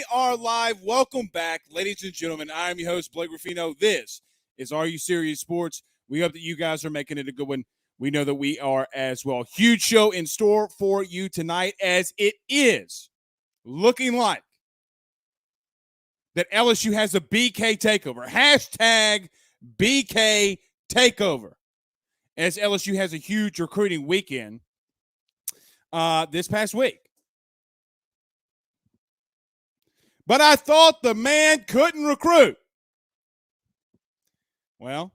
We are live. Welcome back, ladies and gentlemen. I am your host, Blake Rafino. This is Are You Serious Sports. We hope that you guys are making it a good one. We know that we are as well. Huge show in store for you tonight, as it is looking like that LSU has a BK takeover. Hashtag BK takeover. As LSU has a huge recruiting weekend this past week. But I thought the man couldn't recruit. Well,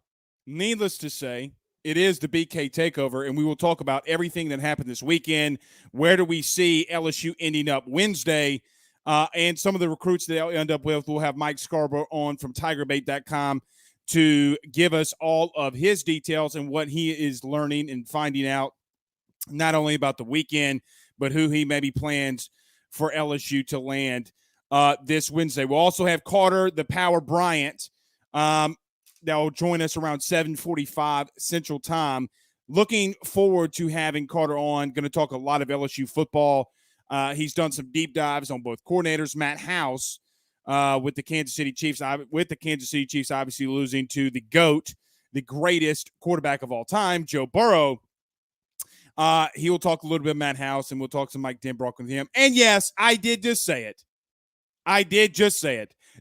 needless to say, it is the BK takeover, and we will talk about everything that happened this weekend. Where do we see LSU ending up Wednesday? And some of the recruits that they'll end up with. We'll have Mike Scarborough on from TigerBait.com to give us all of his details and what he is learning and finding out, not only about the weekend, but who he maybe plans for LSU to land this Wednesday. We'll also have Carter, the Power Bryant, that will join us around 7:45 Central Time. Looking forward to having Carter on. Going to talk a lot of LSU football. He's done some deep dives on both coordinators. Matt House with the Kansas City Chiefs. With the Kansas City Chiefs obviously losing to the GOAT, the greatest quarterback of all time, Joe Burrow. He will talk a little bit of Matt House, and we'll talk some Mike Denbrock with him. And yes, I did just say it.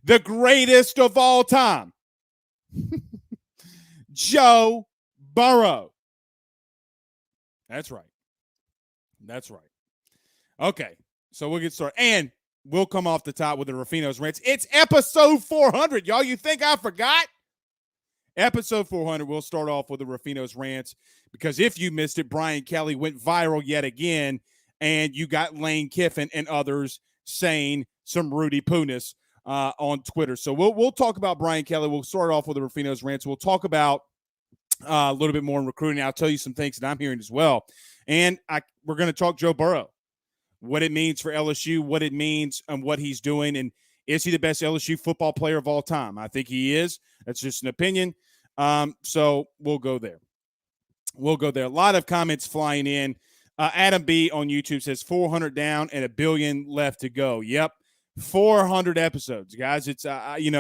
The greatest of all time. Joe Burrow. That's right. Okay, so we'll get started. And we'll come off the top with the Rafino's Rants. It's episode 400, y'all. You think I forgot? Episode 400, we'll start off with the Rafino's Rants, because if you missed it, Brian Kelly went viral yet again, and you got Lane Kiffin and others saying some Rudy Poonis on Twitter. So we'll talk about Brian Kelly. We'll start off with the Rafino's Rants. We'll talk about a little bit more in recruiting. I'll tell you some things that I'm hearing as well. And we're going to talk Joe Burrow, what it means for LSU, what it means and what he's doing, and is he the best LSU football player of all time? I think he is. That's just an opinion. So we'll go there. A lot of comments flying in. Adam B on YouTube says 400 down and 1 billion left to go. Yep. 400 episodes, guys. It's, let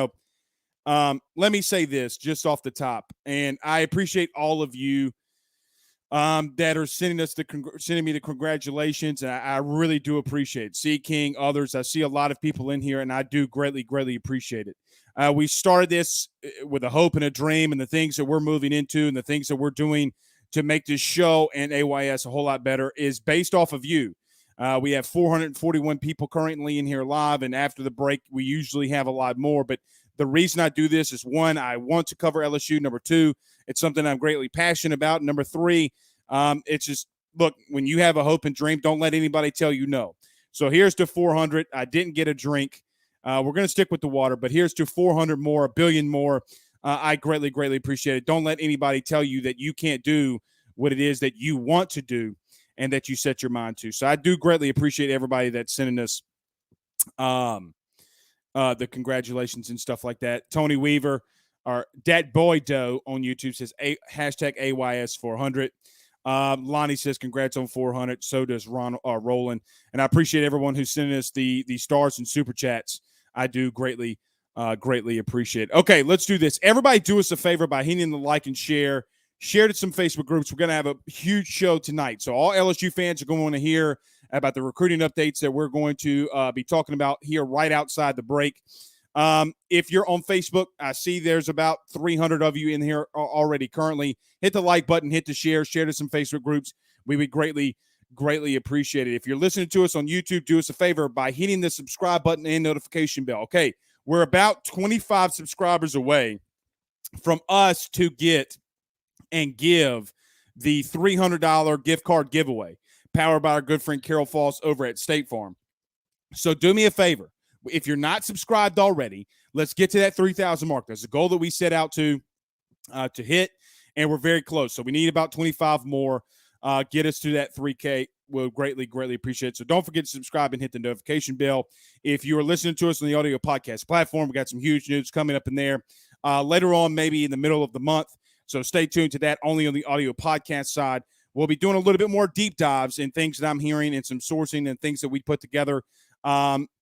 me say this just off the top, and I appreciate all of you that are sending me the congratulations, and I really do appreciate it. C King, others. I see a lot of people in here, and I do greatly appreciate it. We started this with a hope and a dream, and the things that we're moving into and the things that we're doing to make this show and AYS a whole lot better is based off of you. We have 441 people currently in here live, and after the break, we usually have a lot more. But the reason I do this is, one, I want to cover LSU. Number two, it's something I'm greatly passionate about. Number three, it's just, look, when you have a hope and dream, don't let anybody tell you no. So here's to 400. I didn't get a drink. We're going to stick with the water, but here's to 400 more, 1 billion more. I greatly appreciate it. Don't let anybody tell you that you can't do what it is that you want to do and that you set your mind to. So I do greatly appreciate everybody that's sending us the congratulations and stuff like that. Tony Weaver, our Dat Boy Doe on YouTube says hashtag AYS400. Lonnie says congrats on 400. So does Roland. And I appreciate everyone who's sending us the stars and super chats. I do greatly appreciate it. Okay, let's do this. Everybody do us a favor by hitting the like and share. Share to some Facebook groups. We're going to have a huge show tonight. So all LSU fans are going to hear about the recruiting updates that we're going to be talking about here right outside the break. If you're on Facebook, I see there's about 300 of you in here already currently. Hit the like button, hit the share to some Facebook groups. We would greatly appreciate it. If you're listening to us on YouTube, do us a favor by hitting the subscribe button and notification bell. Okay, we're about 25 subscribers away from us to get and give the $300 gift card giveaway powered by our good friend Carol Foss over at State Farm. So do me a favor. If you're not subscribed already, let's get to that 3,000 mark. That's a goal that we set out to hit, and we're very close. So we need about 25 more. Get us to that 3K. We'll greatly appreciate it. So don't forget to subscribe and hit the notification bell. If you are listening to us on the audio podcast platform, we got some huge news coming up in there later on, maybe in the middle of the month. So stay tuned to that only on the audio podcast side. We'll be doing a little bit more deep dives in things that I'm hearing and some sourcing and things that we put together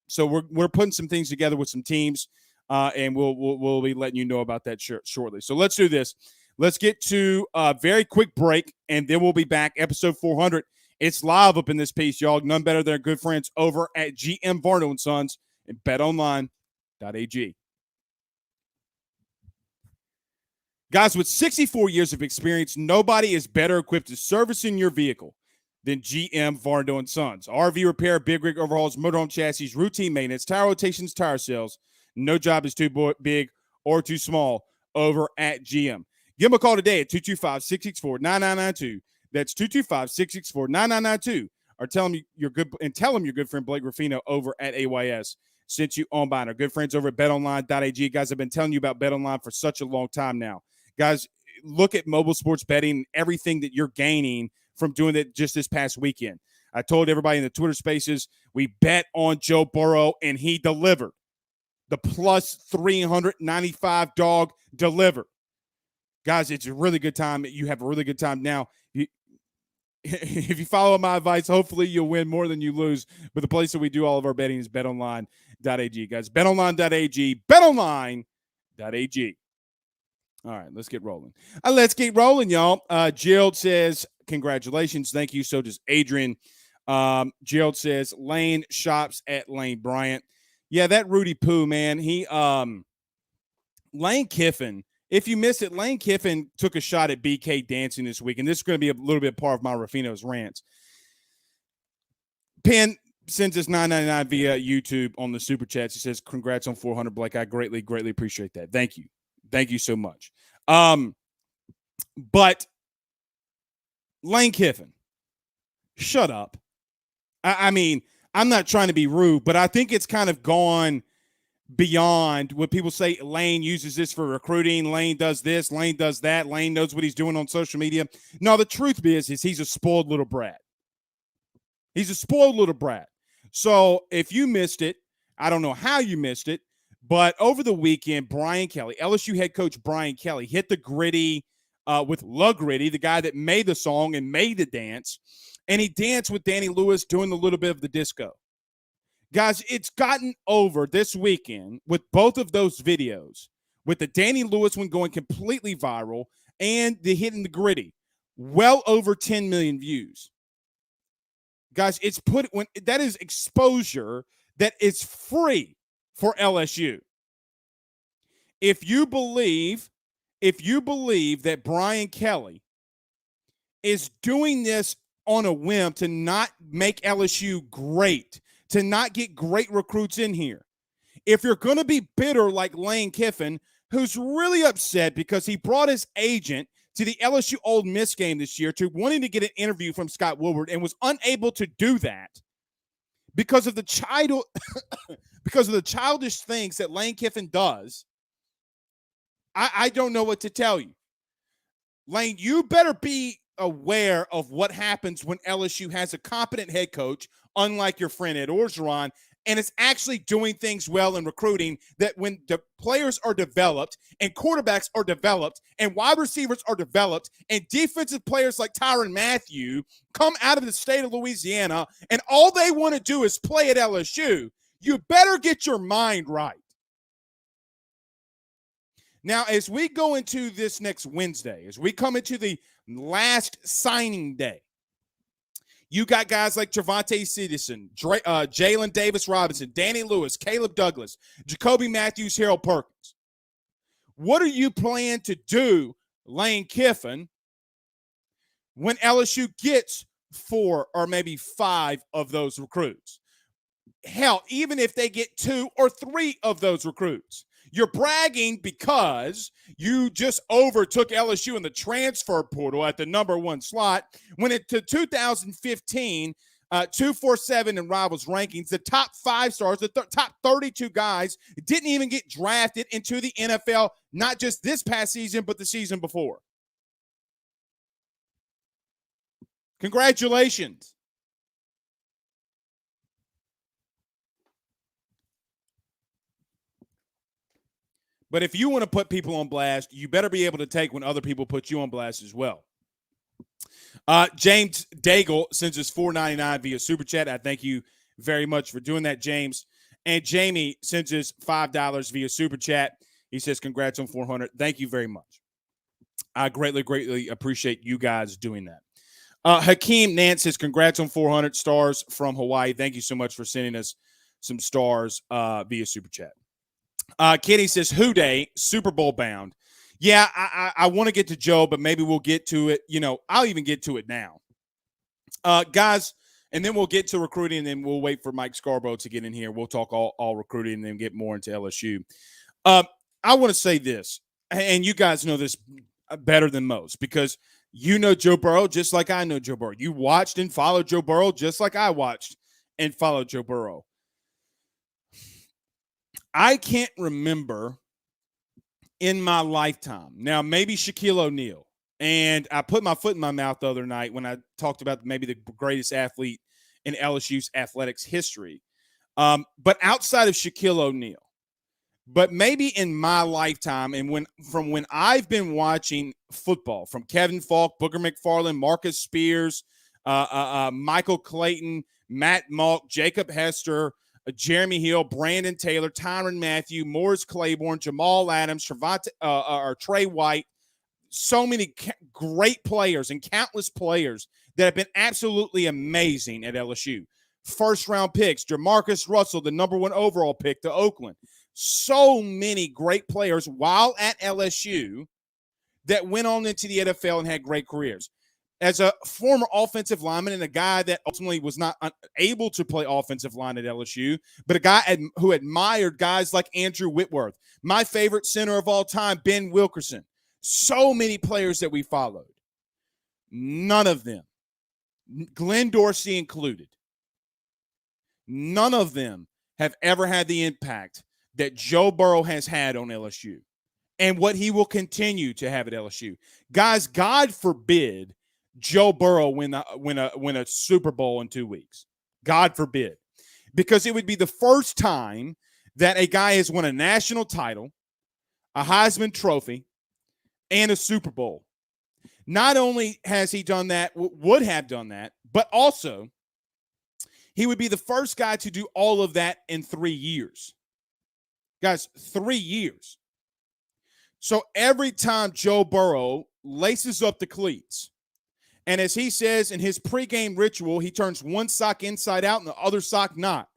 So we're putting some things together with some teams, and we'll be letting you know about that shortly. So let's do this. Let's get to a very quick break, and then we'll be back. Episode 400. It's live up in this piece, y'all. None better than our good friends over at GM Varno & Sons and betonline.ag. Guys, with 64 years of experience, nobody is better equipped to servicing your vehicle than GM Varno & Sons. RV repair, big rig overhauls, motorhome chassis, routine maintenance, tire rotations, tire sales. No job is too big or too small over at GM. Give them a call today at 225-664-9992. That's 225-664-9992. Or tell them your good friend Blake Rafino over at AYS sent you on by. Our good friends over at betonline.ag. Guys, I've been telling you about BetOnline for such a long time now. Guys, look at mobile sports betting and everything that you're gaining from doing it just this past weekend. I told everybody in the Twitter spaces, we bet on Joe Burrow, and he delivered. The plus 395 dog delivered. Guys, it's a really good time. You have a really good time now. If you follow my advice, hopefully you'll win more than you lose. But the place that we do all of our betting is betonline.ag. Guys, betonline.ag, betonline.ag. All right, let's get rolling. Y'all. Gerald says, congratulations. Thank you. So does Adrian. Gerald says, Lane shops at Lane Bryant. Yeah, that Rudy Poo, man. Lane Kiffin. If you missed it, Lane Kiffin took a shot at BK dancing this week, and this is going to be a little bit part of my Rafino's rants. Penn sends us $9.99 via YouTube on the Super Chats. He says, congrats on 400, Blake. I greatly, greatly appreciate that. Thank you. Thank you so much. But Lane Kiffin, shut up. I mean, I'm not trying to be rude, but I think it's kind of gone beyond what people say. Lane uses this for recruiting. Lane does this. Lane does that. Lane knows what he's doing on social media. No, the truth is he's a spoiled little brat. He's a spoiled little brat. So if you missed it, I don't know how you missed it, but over the weekend, Brian Kelly, LSU head coach Brian Kelly, hit the gritty with La Gritty, the guy that made the song and made the dance, and he danced with Danny Lewis doing a little bit of the disco. Guys, it's gotten over this weekend with both of those videos, with the Danny Lewis one going completely viral and the hitting the gritty, well over 10 million views. Guys, that is exposure that is free for LSU. If you believe that Brian Kelly is doing this on a whim to not make LSU great, to not get great recruits in here. If you're going to be bitter like Lane Kiffin, who's really upset because he brought his agent to the LSU Ole Miss game this year to wanting to get an interview from Scott Woodward and was unable to do that because of the childish things that Lane Kiffin does, I don't know what to tell you. Lane, you better be aware of what happens when LSU has a competent head coach, unlike your friend Ed Orgeron, and it's actually doing things well in recruiting, that when the players are developed and quarterbacks are developed and wide receivers are developed and defensive players like Tyrann Mathieu come out of the state of Louisiana and all they want to do is play at LSU, you better get your mind right. Now, as we go into this next Wednesday, as we come into the last signing day, you got guys like Javonte Citizen, Jalen Davis Robinson, Danny Lewis, Caleb Douglas, Jacoby Matthews, Harold Perkins. What are you planning to do, Lane Kiffin, when LSU gets 4 or maybe 5 of those recruits? Hell, even if they get 2 or 3 of those recruits. You're bragging because you just overtook LSU in the transfer portal at the number 1 slot. When to 2015, 247 in Rivals rankings, the top 5 stars, the top 32 guys didn't even get drafted into the NFL, not just this past season, but the season before. Congratulations. But if you want to put people on blast, you better be able to take when other people put you on blast as well. James Daigle sends us $4.99 via Super Chat. I thank you very much for doing that, James. And Jamie sends us $5 via Super Chat. He says, congrats on 400. Thank you very much. I greatly appreciate you guys doing that. Hakeem Nance says, congrats on 400 stars from Hawaii. Thank you so much for sending us some stars via Super Chat. Kenny says, Who Day, Super Bowl bound. Yeah, I want to get to Joe, but maybe we'll get to it. I'll even get to it now. Guys, and then we'll get to recruiting, and then we'll wait for Mike Scarborough to get in here. We'll talk all recruiting and then get more into LSU. I want to say this, and you guys know this better than most because you know Joe Burrow just like I know Joe Burrow. You watched and followed Joe Burrow just like I watched and followed Joe Burrow. I can't remember in my lifetime. Now, maybe Shaquille O'Neal. And I put my foot in my mouth the other night when I talked about maybe the greatest athlete in LSU's athletics history. But outside of Shaquille O'Neal, but maybe in my lifetime and from when I've been watching football, from Kevin Falk, Booger McFarland, Marcus Spears, Michael Clayton, Matt Malk, Jacob Hester, Jeremy Hill, Brandon Taylor, Tyrann Mathieu, Morris Claiborne, Jamal Adams, Trey White, so many great players and countless players that have been absolutely amazing at LSU. First-round picks, Jamarcus Russell, the number 1 overall pick to Oakland. So many great players while at LSU that went on into the NFL and had great careers. As a former offensive lineman and a guy that ultimately was not able to play offensive line at LSU, but a guy who admired guys like Andrew Whitworth, my favorite center of all time, Ben Wilkerson. So many players that we followed. None of them, Glenn Dorsey included, none of them have ever had the impact that Joe Burrow has had on LSU and what he will continue to have at LSU. Guys, God forbid Joe Burrow win a Super Bowl in 2 weeks. God forbid. Because it would be the first time that a guy has won a national title, a Heisman Trophy, and a Super Bowl. Not only has he done that, would have done that, but also he would be the first guy to do all of that in 3 years. Guys, 3 years. So every time Joe Burrow laces up the cleats, and as he says in his pregame ritual, he turns one sock inside out and the other sock not.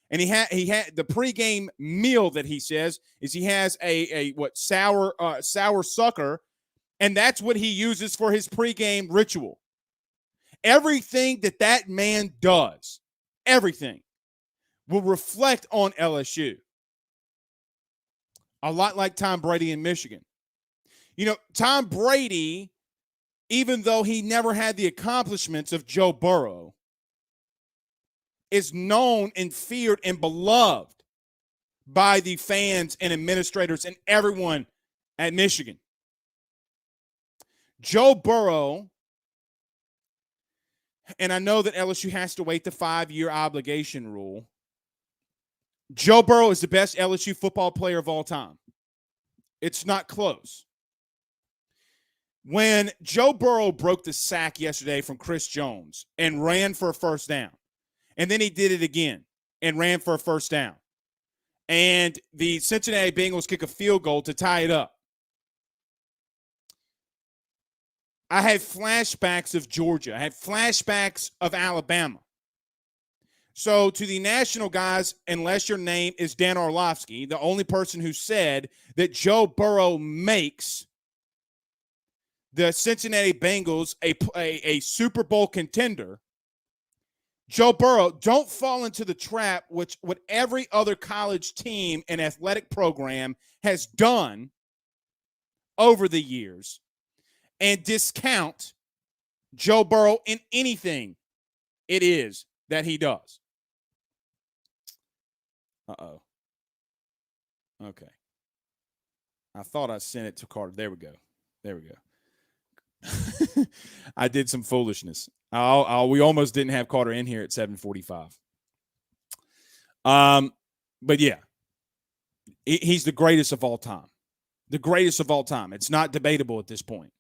And he had the pregame meal that he says is he has a sour sucker, and that's what he uses for his pregame ritual. Everything that man does, everything will reflect on LSU. A lot like Tom Brady in Michigan. Tom Brady, even though he never had the accomplishments of Joe Burrow, is known and feared and beloved by the fans and administrators and everyone at Michigan. Joe Burrow, and I know that LSU has to wait the 5-year obligation rule. Joe Burrow is the best LSU football player of all time. It's not close. When Joe Burrow broke the sack yesterday from Chris Jones and ran for a first down, and then he did it again and ran for a first down, and the Cincinnati Bengals kick a field goal to tie it up, I had flashbacks of Georgia. I had flashbacks of Alabama. So to the national guys, unless your name is Dan Orlovsky, the only person who said that Joe Burrow makes the Cincinnati Bengals a Super Bowl contender, Joe Burrow, don't fall into the trap what every other college team and athletic program has done over the years and discount Joe Burrow in anything it is that he does. Uh-oh. Okay. I thought I sent it to Carter. There we go. I did some foolishness. We almost didn't have Carter in here at 7:45. But yeah, he's the greatest of all time. The greatest of all time. It's not debatable at this point.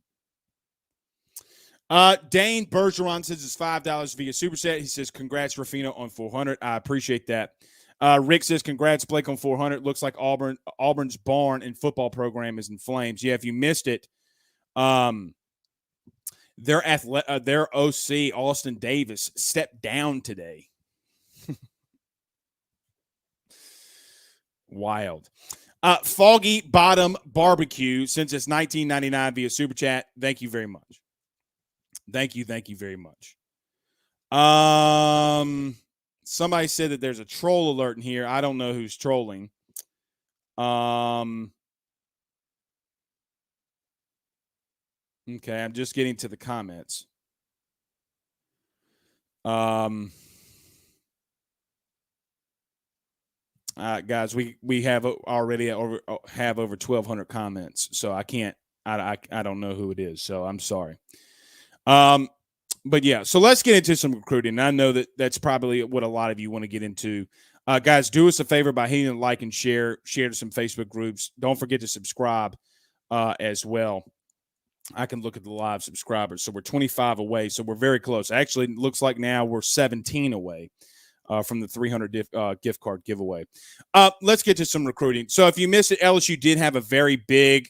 Dane Bergeron says it's $5 via Super Chat. He says, congrats, Rafino, on 400. I appreciate that. Rick says, congrats, Blake, on 400. Looks like Auburn's barn and football program is in flames. Yeah, if you missed it, their OC, Austin Davis, stepped down today. Wild. Foggy Bottom Barbecue, since it's $19.99 via Super Chat. Thank you very much. Thank you very much. Somebody said that there's a troll alert in here. I don't know who's trolling. Okay, I'm just getting to the comments. Guys, we have already over 1,200 comments, so I can't. I don't know who it is, so I'm sorry. But yeah, so let's get into some recruiting. I know that's probably what a lot of you want to get into. Guys, do us a favor by hitting like and share to some Facebook groups. Don't forget to subscribe as well. I can look at the live subscribers. So we're 25 away, so we're very close. Actually, it looks like now we're 17 away from the 300 gift card giveaway. Let's get to some recruiting. So if you missed it, LSU did have a very big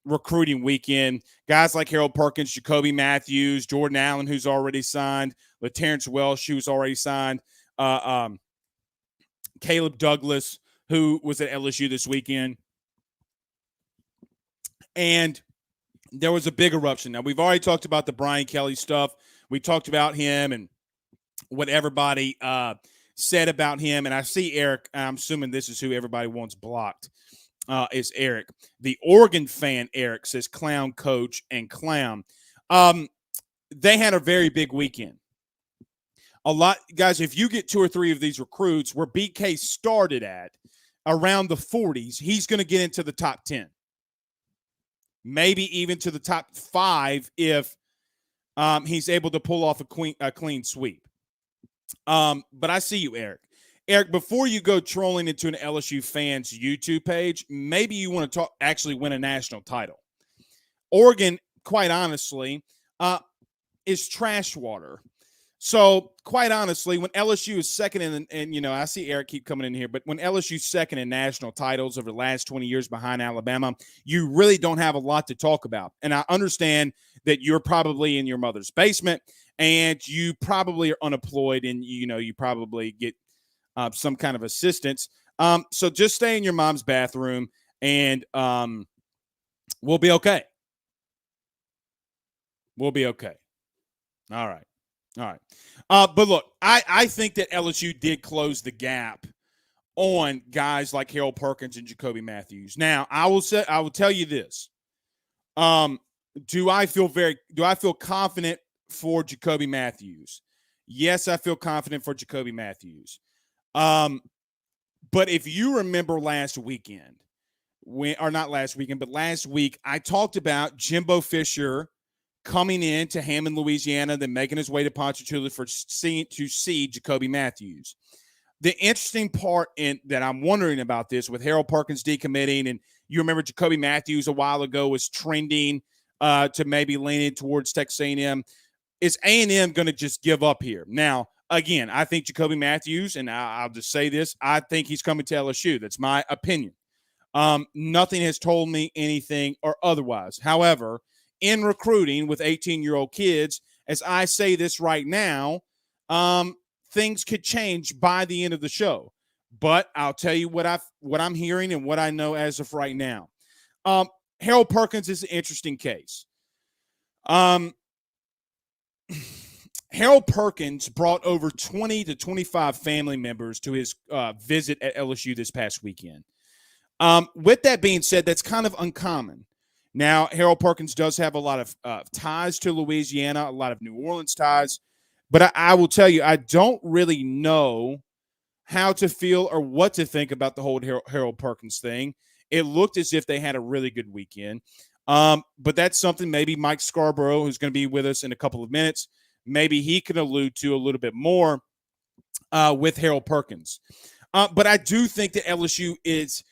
recruiting weekend. Guys like Harold Perkins, Jacoby Matthews, Jordan Allen, who's already signed, LaTerrence Welsh, who's already signed, Caleb Douglas, who was at LSU this weekend. And there was a big eruption. Now, we've already talked about the Brian Kelly stuff. We talked about him and what everybody said about him. And I see Eric. I'm assuming this is who everybody wants blocked. Is Eric. The Oregon fan, Eric, says clown coach and clown. They had a very big weekend. A lot, guys, if you get 2 or 3 of these recruits where BK started at around the 40s, he's going to get into the top 10. Maybe even to the top 5 if he's able to pull off a clean sweep. But I see you, Eric. Eric, before you go trolling into an LSU fans YouTube page, maybe you want to actually win a national title. Oregon, quite honestly, is trash water. So, quite honestly, when LSU is second and I see Eric keep coming in here, but when LSU's second in national titles over the last 20 years behind Alabama, you really don't have a lot to talk about. And I understand that you're probably in your mother's basement and you probably are unemployed and, you probably get some kind of assistance. So just stay in your mom's bathroom and we'll be okay. We'll be okay. All right. But look, I think that LSU did close the gap on guys like Harold Perkins and Jacoby Matthews. Now, I will tell you this. Do I feel confident for Jacoby Matthews? Yes, I feel confident for Jacoby Matthews. But if you remember last week, I talked about Jimbo Fisher coming in to Hammond, Louisiana, then making his way to Ponchatoula to see Jacoby Matthews. The interesting part that I'm wondering about this with Harold Perkins decommitting, and you remember Jacoby Matthews a while ago was trending to maybe leaning towards Texas A&M. Is A&M going to just give up here? Now, again, I think Jacoby Matthews, and I'll just say this, I think he's coming to LSU. That's my opinion. Nothing has told me anything or otherwise. However, in recruiting with 18-year-old kids, as I say this right now, things could change by the end of the show. But I'll tell you what I'm hearing and what I know as of right now. Harold Perkins is an interesting case. Harold Perkins brought over 20 to 25 family members to his visit at LSU this past weekend. With that being said, that's kind of uncommon. Now, Harold Perkins does have a lot of ties to Louisiana, a lot of New Orleans ties. But I will tell you, I don't really know how to feel or what to think about the whole Harold Perkins thing. It looked as if they had a really good weekend. But that's something maybe Mike Scarborough, who's going to be with us in a couple of minutes, maybe he can allude to a little bit more with Harold Perkins. But I do think that LSU is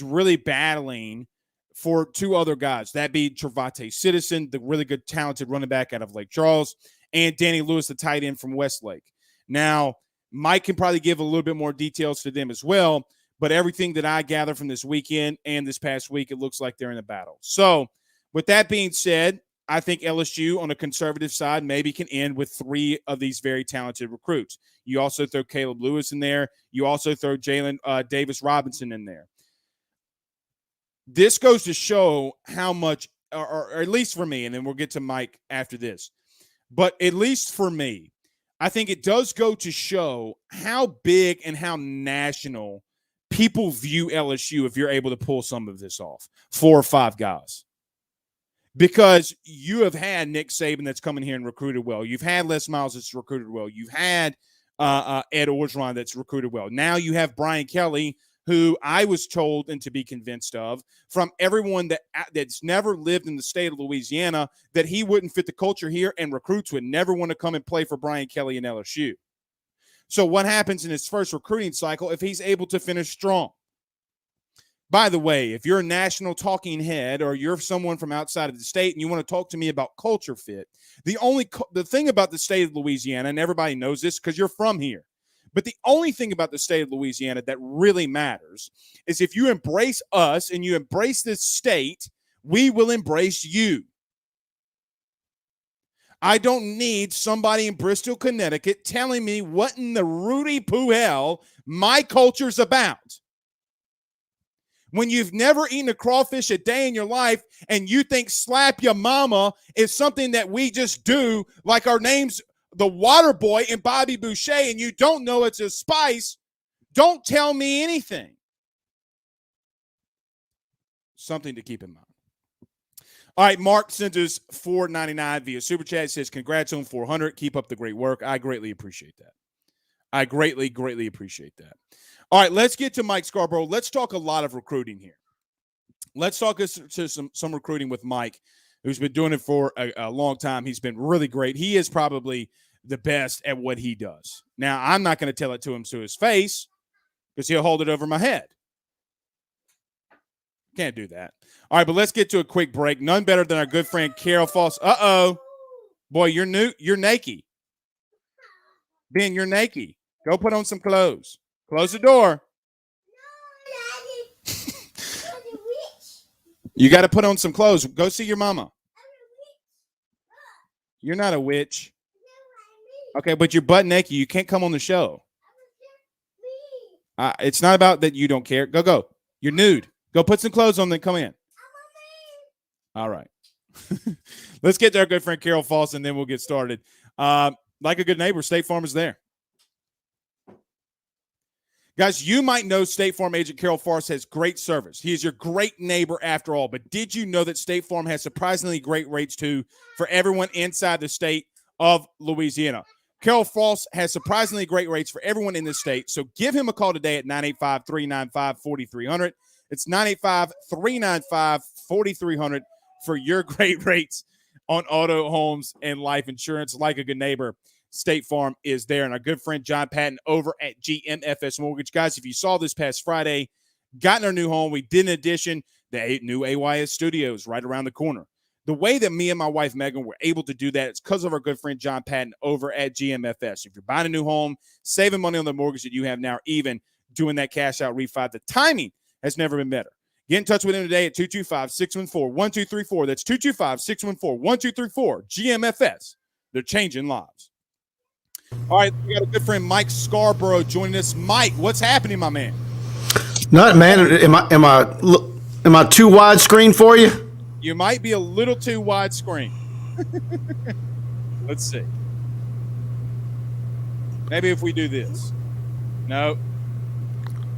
really battling for 2 other guys. That be Travate Citizen, the really good, talented running back out of Lake Charles, and Danny Lewis, the tight end from Westlake. Now, Mike can probably give a little bit more details to them as well. But everything that I gather from this weekend and this past week, it looks like they're in a battle. So with that being said, I think LSU on the conservative side maybe can end with 3 of these very talented recruits. You also throw Caleb Lewis in there. You also throw Jalen Davis Robinson in there. This goes to show how much, or at least for me, and then we'll get to Mike after this, but at least for me, I think it does go to show how big and how national people view LSU if you're able to pull some of this off. 4 or 5 guys. Because you have had Nick Saban that's come in here and recruited well. You've had Les Miles that's recruited well. You've had Ed Orgeron that's recruited well. Now you have Brian Kelly, who I was told and to be convinced of from everyone that's never lived in the state of Louisiana that he wouldn't fit the culture here, and recruits would never want to come and play for Brian Kelly and LSU. So what happens in his first recruiting cycle if he's able to finish strong? By the way, if you're a national talking head or you're someone from outside of the state and you want to talk to me about culture fit, the thing about the state of Louisiana, and everybody knows this because you're from here, but the only thing about the state of Louisiana that really matters is if you embrace us and you embrace this state, we will embrace you. I don't need somebody in Bristol, Connecticut telling me what in the Rudy Poo hell my culture's about. When you've never eaten a crawfish a day in your life and you think slap your mama is something that we just do, like our name's the Water Boy and Bobby Boucher, and you don't know it's a spice, don't tell me anything. Something to keep in mind. All right, Mark sent us $4.99 via Super Chat. It says, congrats on 400. Keep up the great work. I greatly appreciate that. I greatly appreciate that. All right, let's get to Mike Scarborough. Let's talk a lot of recruiting here. Let's talk to some recruiting with Mike, who's been doing it for a long time. He's been really great. He is probably the best at what he does. Now, I'm not going to tell it to him to his face because he'll hold it over my head. Can't do that. All right, but let's get to a quick break. None better than our good friend Carol Foss. Uh-oh. Boy, you're naked. Ben, you're naked. Go put on some clothes. Close the door. No, Daddy. You got to put on some clothes. Go see your mama. You're not a witch. Okay, but you're butt naked. You can't come on the show. It's not about that you don't care. Go. You're nude. Go put some clothes on, then come in. All right. Let's get to our good friend Carol Foss, and then we'll get started. Like a good neighbor, State Farm is there. Guys, you might know State Farm agent Carol Foss has great service. He is your great neighbor after all. But did you know that State Farm has surprisingly great rates, too, for everyone inside the state of Louisiana? Carol Foss has surprisingly great rates for everyone in the state. So give him a call today at 985-395-4300. It's 985-395-4300 for your great rates on auto, homes, and life insurance. Like a good neighbor, State Farm is there. And our good friend John Patton over at GMFS Mortgage. Guys, if you saw this past Friday, got in our new home, we did an addition, the new AYS Studios right around the corner. The way that me and my wife, Megan, were able to do that is because of our good friend John Patton over at GMFS. If you're buying a new home, saving money on the mortgage that you have now, or even doing that cash out refi, the timing has never been better. Get in touch with him today at 225-614-1234. That's 225-614-1234. GMFS. They're changing lives. All right, we got a good friend, Mike Scarborough, joining us. Mike, what's happening, my man? Nothing, man. Am I too widescreen for you? You might be a little too widescreen. Let's see. Maybe if we do this. No.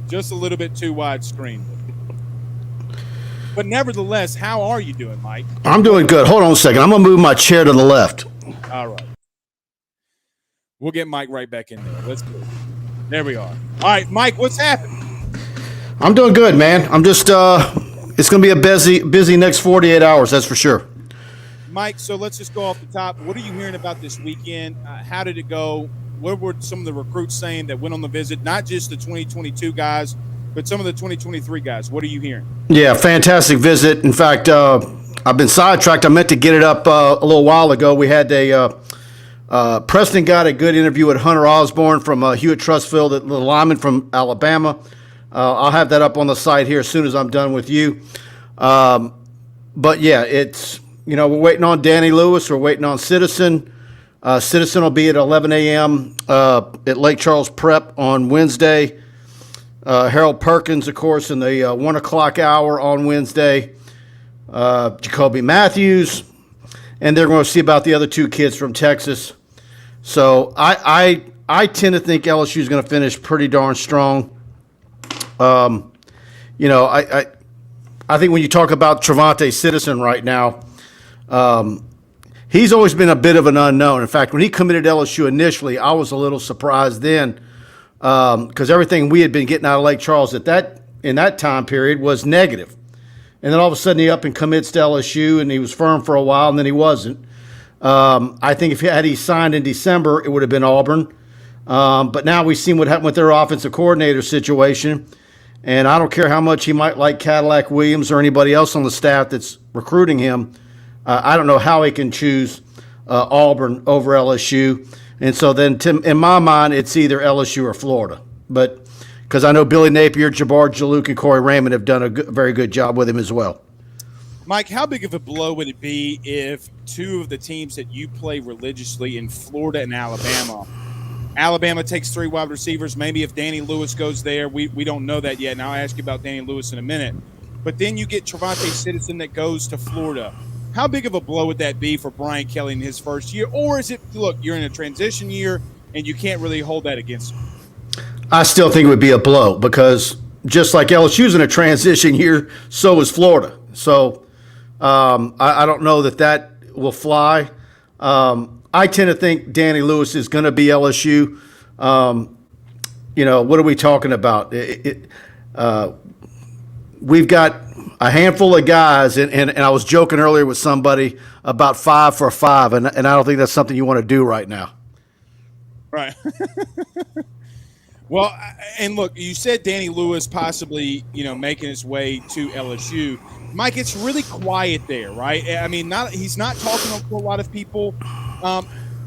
Just a little bit too widescreen. But nevertheless, how are you doing, Mike? I'm doing good. Hold on a second. I'm going to move my chair to the left. All right. We'll get Mike right back in there. Let's go. There we are. All right, Mike, what's happening? I'm doing good, man. I'm just it's going to be a busy next 48 hours, that's for sure. Mike, so let's just go off the top. What are you hearing about this weekend? How did it go? What were some of the recruits saying that went on the visit? Not just the 2022 guys, but some of the 2023 guys. What are you hearing? Yeah, fantastic visit. In fact, I've been sidetracked. I meant to get it up a little while ago. We had a Preston got a good interview with Hunter Osborne from Hewitt Trustfield, the lineman from Alabama. I'll have that up on the site here as soon as I'm done with you. But yeah, it's, we're waiting on Danny Lewis. We're waiting on Citizen. Citizen will be at 11 a.m. At Lake Charles Prep on Wednesday. Harold Perkins, of course, in the 1 o'clock hour on Wednesday. Jacoby Matthews. And they're going to see about the other two kids from Texas. So I tend to think LSU is going to finish pretty darn strong. I think when you talk about Trevante Citizen right now, he's always been a bit of an unknown. In fact, when he committed to LSU initially, I was a little surprised then because everything we had been getting out of Lake Charles in that time period was negative. And then all of a sudden he up and commits to LSU, and he was firm for a while, and then he wasn't. I think had he signed in December, it would have been Auburn. But now we've seen what happened with their offensive coordinator situation. And I don't care how much he might like Cadillac Williams or anybody else on the staff that's recruiting him. I don't know how he can choose Auburn over LSU. And so then, in my mind, it's either LSU or Florida. But because I know Billy Napier, Jabbar Jalouk, and Corey Raymond have done a very good job with him as well. Mike, how big of a blow would it be if two of the teams that you play religiously in Florida and Alabama takes 3 wide receivers? Maybe if Danny Lewis goes there, we don't know that yet. And I'll ask you about Danny Lewis in a minute. But then you get Trevante Citizen that goes to Florida. How big of a blow would that be for Brian Kelly in his first year? Or is it, look, you're in a transition year and you can't really hold that against him? I still think it would be a blow because just like LSU's in a transition year, so is Florida. So I don't know that will fly. I tend to think Danny Lewis is going to be LSU. What are we talking about? We've got a handful of guys, and I was joking earlier with somebody about 5 for 5, and I don't think that's something you want to do right now. Right. Well, and look, you said Danny Lewis possibly, making his way to LSU. Mike, it's really quiet there, right? I mean, he's not talking to a lot of people.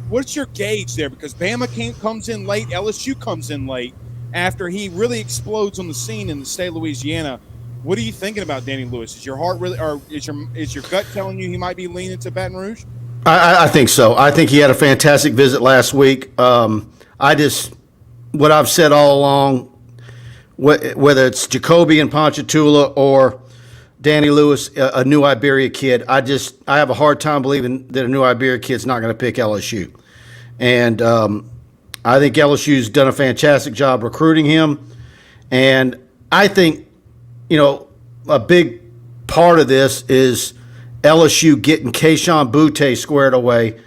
What's your gauge there? Because Bama comes in late, LSU comes in late after he really explodes on the scene in the state of Louisiana. What are you thinking about Danny Lewis? Is your heart really, or is your gut telling you he might be leaning to Baton Rouge? I think so. I think he had a fantastic visit last week. What I've said all along, whether it's Jacoby and Ponchatoula or Danny Lewis, a New Iberia kid, I have a hard time believing that a New Iberia kid's not going to pick LSU. And I think LSU's done a fantastic job recruiting him. And I think, a big part of this is LSU getting Keishawn Butte squared away.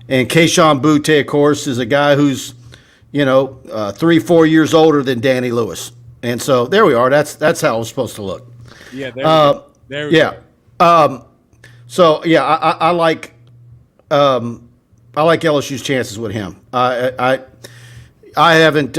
And Keishawn Butte, of course, is a guy who's 3-4 years older than Danny Lewis. And so there we are. That's how it was supposed to look. Yeah, there we go. I like LSU's chances with him. I haven't.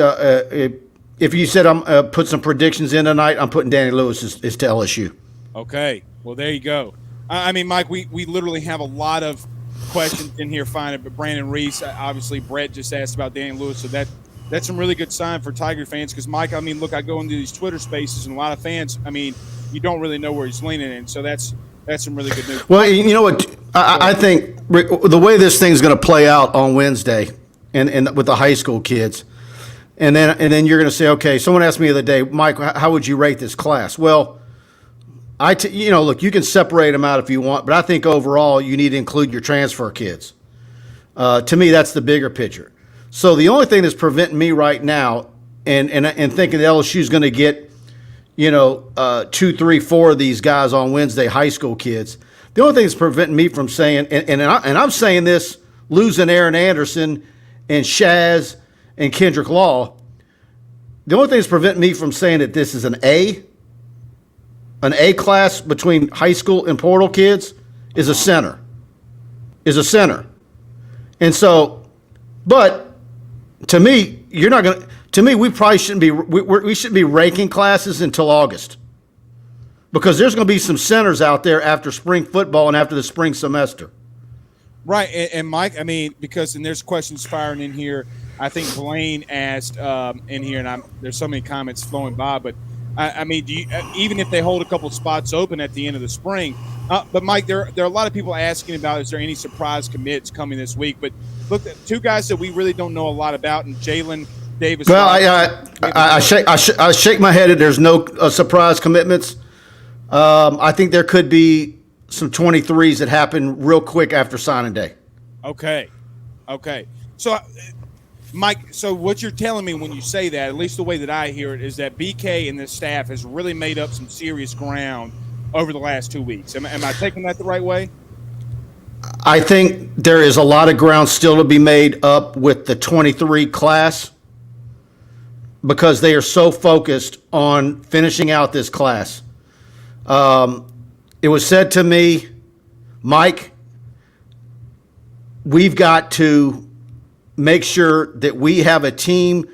If you said I'm put some predictions in tonight, I'm putting Danny Lewis is to LSU. Okay, well there you go. I mean, Mike, we literally have a lot of questions in here. Fine, but Brandon Reese, obviously, Brett just asked about Danny Lewis, so that's some really good sign for Tiger fans. Because Mike, I mean, look, I go into these Twitter spaces and a lot of fans. I mean, you don't really know where he's leaning in, so that's some really good news. Well, you know what? I think the way this thing's going to play out on Wednesday, and with the high school kids, and then you're going to say, okay, someone asked me the other day, Mike, how would you rate this class? Well, look, you can separate them out if you want, but I think overall you need to include your transfer kids. To me, that's the bigger picture. So the only thing that's preventing me right now, and thinking that LSU is going to get, 2, 3, 4 of these guys on Wednesday, high school kids. The only thing that's preventing me from saying, and I'm saying this, losing Aaron Anderson and Shaz and Kendrick Law, the only thing that's preventing me from saying that this is an A class between high school and portal kids is a center. And so, but to me, you're not going to, to me, we probably shouldn't be, we shouldn't be ranking classes until August, because there's going to be some centers out there after spring football and after the spring semester. Right, and Mike, I mean, because and there's questions firing in here. I think Blaine asked in here, and there's so many comments flowing by. But I mean, do you, even if they hold a couple spots open at the end of the spring? But Mike, there are a lot of people asking about is there any surprise commits coming this week? But look, two guys that we really don't know a lot about, and Jalen Davis. Well, I shake my head. There's no surprise commitments. I think there could be some 23s that happen real quick after signing day. Okay. So, Mike, so what you're telling me when you say that, at least the way that I hear it, is that BK and the staff has really made up some serious ground over the last 2 weeks. Am I taking that the right way? I think there is a lot of ground still to be made up with the 23 class because they are so focused on finishing out this class. It was said to me, Mike, we've got to make sure that we have a team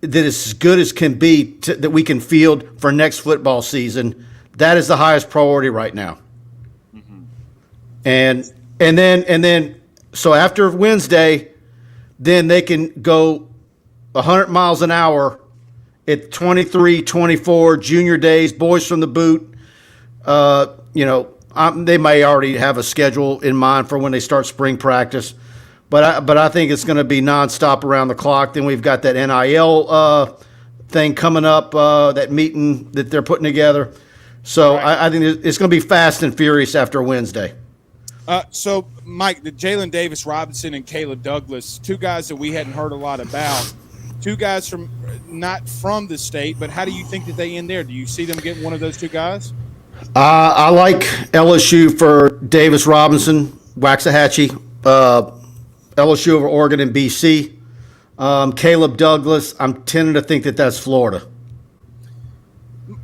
that is as good as can be that we can field for next football season. That is the highest priority right now. Mm-hmm. And then so after Wednesday, then they can go 100 miles an hour at 23, 24, junior days, boys from the boot. They may already have a schedule in mind for when they start spring practice, but I think it's going to be nonstop around the clock. Then we've got that NIL thing coming up, that meeting that they're putting together. So right. I think it's going to be fast and furious after Wednesday. So, Mike, the Jalen Davis Robinson and Caleb Douglas, two guys that we hadn't heard a lot about, two guys from not from the state, but how do you think that they end there? Do you see them getting one of those two guys? I like LSU for Davis Robinson, Waxahachie, LSU over Oregon and BC. Caleb Douglas, I'm tending to think that that's Florida.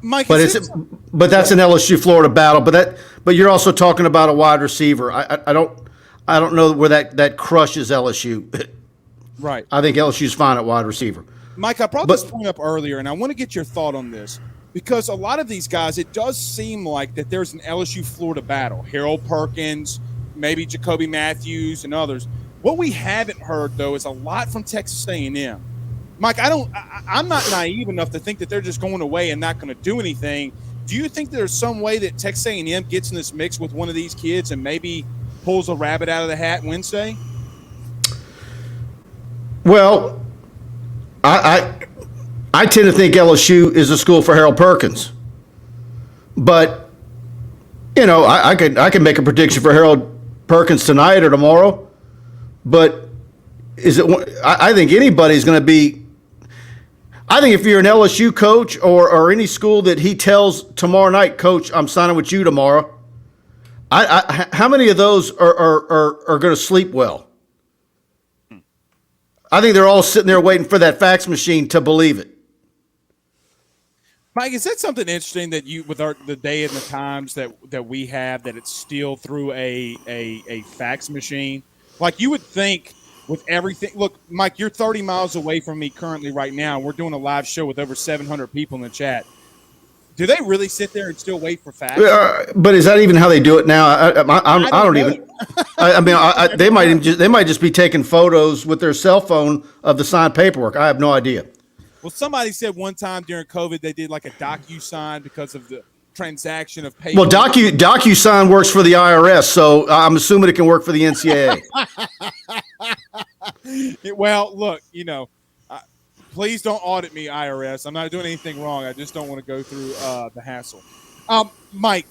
Mike, but that's an LSU Florida battle. But you're also talking about a wide receiver. I don't know where that crushes LSU. Right. I think LSU's fine at wide receiver. Mike, I brought this point up earlier, and I want to get your thought on this because a lot of these guys, it does seem like that there's an LSU Florida battle. Harold Perkins, maybe Jacoby Matthews, and others. What we haven't heard though is a lot from Texas A&M. Mike, I'm not naive enough to think that they're just going away and not going to do anything. Do you think there's some way that Texas A&M gets in this mix with one of these kids and maybe pulls a rabbit out of the hat Wednesday? Well, I tend to think LSU is a school for Harold Perkins, but I can make a prediction for Harold Perkins tonight or tomorrow. But I think anybody's going to be. I think if you're an LSU coach or any school that he tells tomorrow night, Coach, I'm signing with you tomorrow. How many of those are going to sleep well? I think they're all sitting there waiting for that fax machine to believe it. Mike, is that something interesting that you, with the day and the times that we have, that it's still through a fax machine? Like you would think with everything. Look, Mike, you're 30 miles away from me currently right now. We're doing a live show with over 700 people in the chat. Do they really sit there and still wait for fax? But is that even how they do it now? I don't even. They might just be taking photos with their cell phone of the signed paperwork. I have no idea. Well, somebody said one time during COVID they did like a DocuSign because of the transaction of paper. Well, DocuSign works for the IRS, so I'm assuming it can work for the NCAA. Well, look, please don't audit me, IRS. I'm not doing anything wrong. I just don't want to go through the hassle. Mike,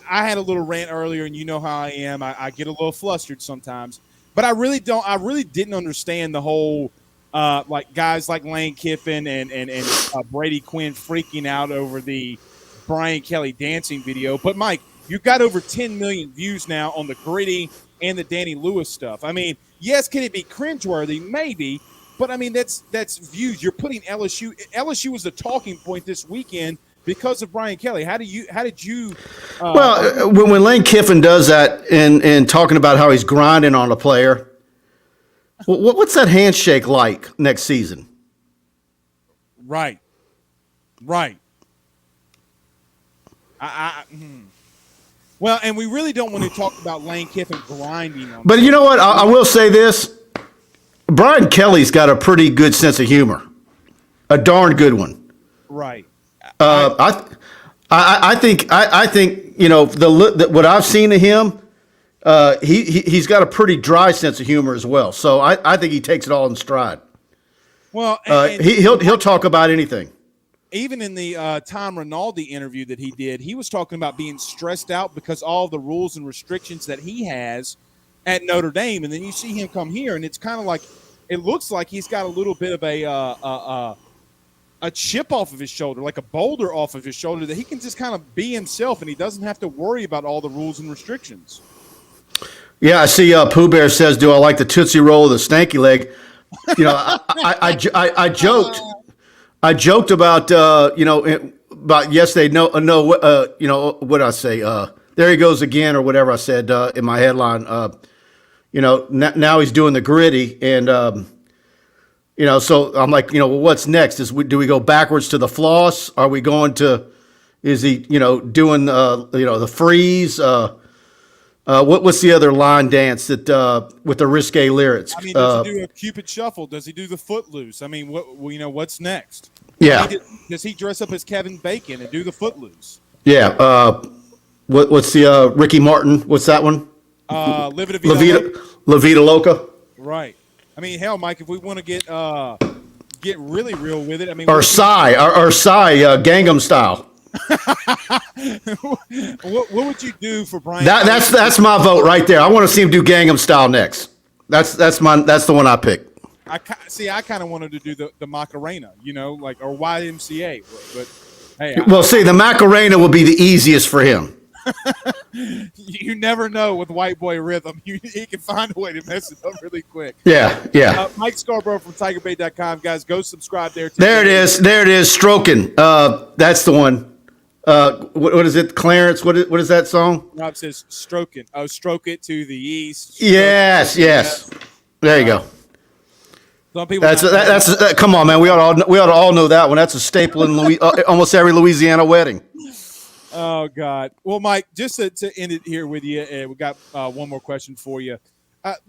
I had a little rant earlier, and you know how I am. I get a little flustered sometimes, but I really didn't understand the whole like guys like Lane Kiffin and Brady Quinn freaking out over the Brian Kelly dancing video. But Mike, you've got over 10 million views now on the Gritty and the Danny Lewis stuff. I mean, yes, can it be cringeworthy? Maybe. But, I mean, that's views. You're putting LSU. LSU was the talking point this weekend because of Brian Kelly. How did you? Well, when Lane Kiffin does that and talking about how he's grinding on a player, what's that handshake like next season? Well, and we really don't want to talk about Lane Kiffin grinding on. But you know what? I will say this: Brian Kelly's got a pretty good sense of humor, a darn good one. Right. I think what I've seen of him, he's got a pretty dry sense of humor as well. So I think he takes it all in stride. Well, he'll talk about anything. Even in the Tom Rinaldi interview that he did, he was talking about being stressed out because all the rules and restrictions that he has at Notre Dame, and then you see him come here, and it's kind of like it looks like he's got a little bit of a chip off of his shoulder, like a boulder off of his shoulder, that he can just kind of be himself, and he doesn't have to worry about all the rules and restrictions. Yeah, I see. Pooh Bear says, "Do I like the Tootsie Roll or the Stanky Leg?" You know, I joked. I joked about about yesterday. What I say? There he goes again, or whatever I said in my headline. Now he's doing the gritty, and so I'm like, well, what's next? Do we go backwards to the floss? Are we going to? Is he doing the freeze? What's the other line dance that with the risque lyrics? I mean, does he do a Cupid shuffle? Does he do the Footloose? I mean, what's next? Yeah. Does he dress up as Kevin Bacon and do the Footloose? Yeah. What's the Ricky Martin? What's that one? La Vida Loca. Right. I mean, hell, Mike, if we want to get really real with it, I mean, or Psy, Gangnam Style. What would you do for Brian? That's my vote right there. I want to see him do Gangnam Style next. That's the one I picked. I kind of wanted to do the Macarena, or YMCA, but hey. See, the Macarena will be the easiest for him. You never know with white boy rhythm. He can find a way to mess it up really quick. Yeah. Mike Scarborough from TigerBait.com, guys. Go subscribe there. There it is. Stroking. That's the one. What is it, Clarence? What is that song? Rob says stroking. Oh, stroke it to the east. Yes. There you go. Some people. Come on, man. We ought to all know that one. That's a staple in almost every Louisiana wedding. Oh God. Well, Mike, just to end it here with you, we got one more question for you.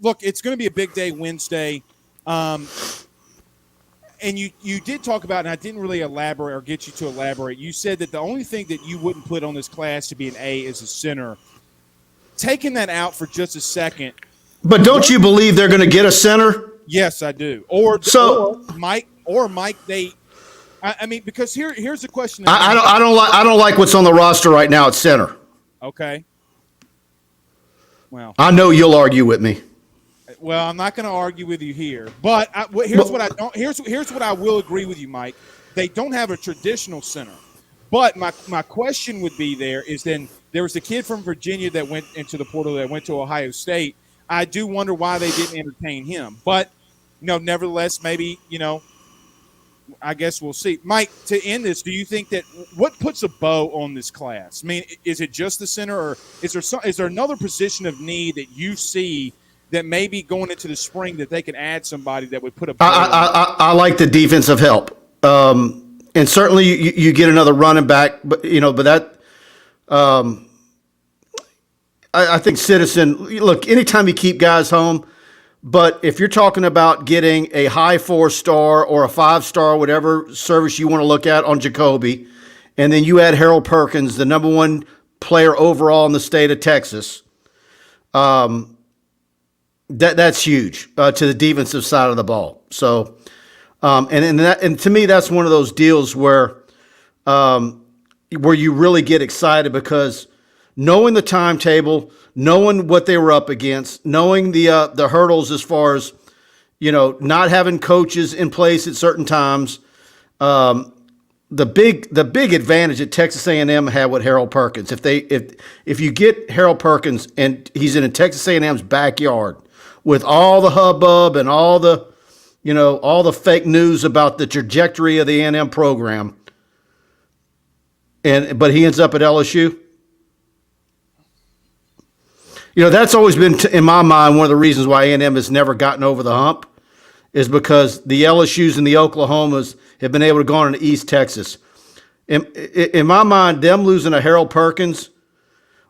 Look, it's going to be a big day Wednesday. And you did talk about, and I didn't really elaborate or get you to elaborate. You said that the only thing that you wouldn't put on this class to be an A is a center. Taking that out for just a second. But don't you believe they're going to get a center? Yes, I do. Or Mike, I mean, because here's the question. I don't like what's on the roster right now at center. Okay. Well, I know you'll argue with me. Well, I'm not going to argue with you here, but here's what I will agree with you, Mike. They don't have a traditional center, but my question would be there was the kid from Virginia that went into the portal that went to Ohio State. I do wonder why they didn't entertain him, but nevertheless, maybe I guess we'll see. Mike, to end this, do you think that what puts a bow on this class? I mean, is it just the center, or is there another position of need that you see that maybe going into the spring that they can add somebody that would put a bow I like the defensive help. And certainly you get another running back, but that I think Citizen, look, anytime you keep guys home, but if you're talking about getting a high 4-star or a 5-star, whatever service you want to look at on Jacoby, and then you add Harold Perkins, the number one player overall in the state of Texas, that's huge to the defensive side of the ball. So, and to me, that's one of those deals where you really get excited because knowing the timetable, knowing what they were up against, knowing the hurdles as far as not having coaches in place at certain times, the big advantage that Texas A&M had with Harold Perkins, if you get Harold Perkins and he's in Texas A&M's backyard with all the hubbub and all the fake news about the trajectory of the A&M program, but he ends up at LSU. That's always been, in my mind, one of the reasons why A&M has never gotten over the hump is because the LSUs and the Oklahomas have been able to go on to East Texas. In my mind, them losing a Harold Perkins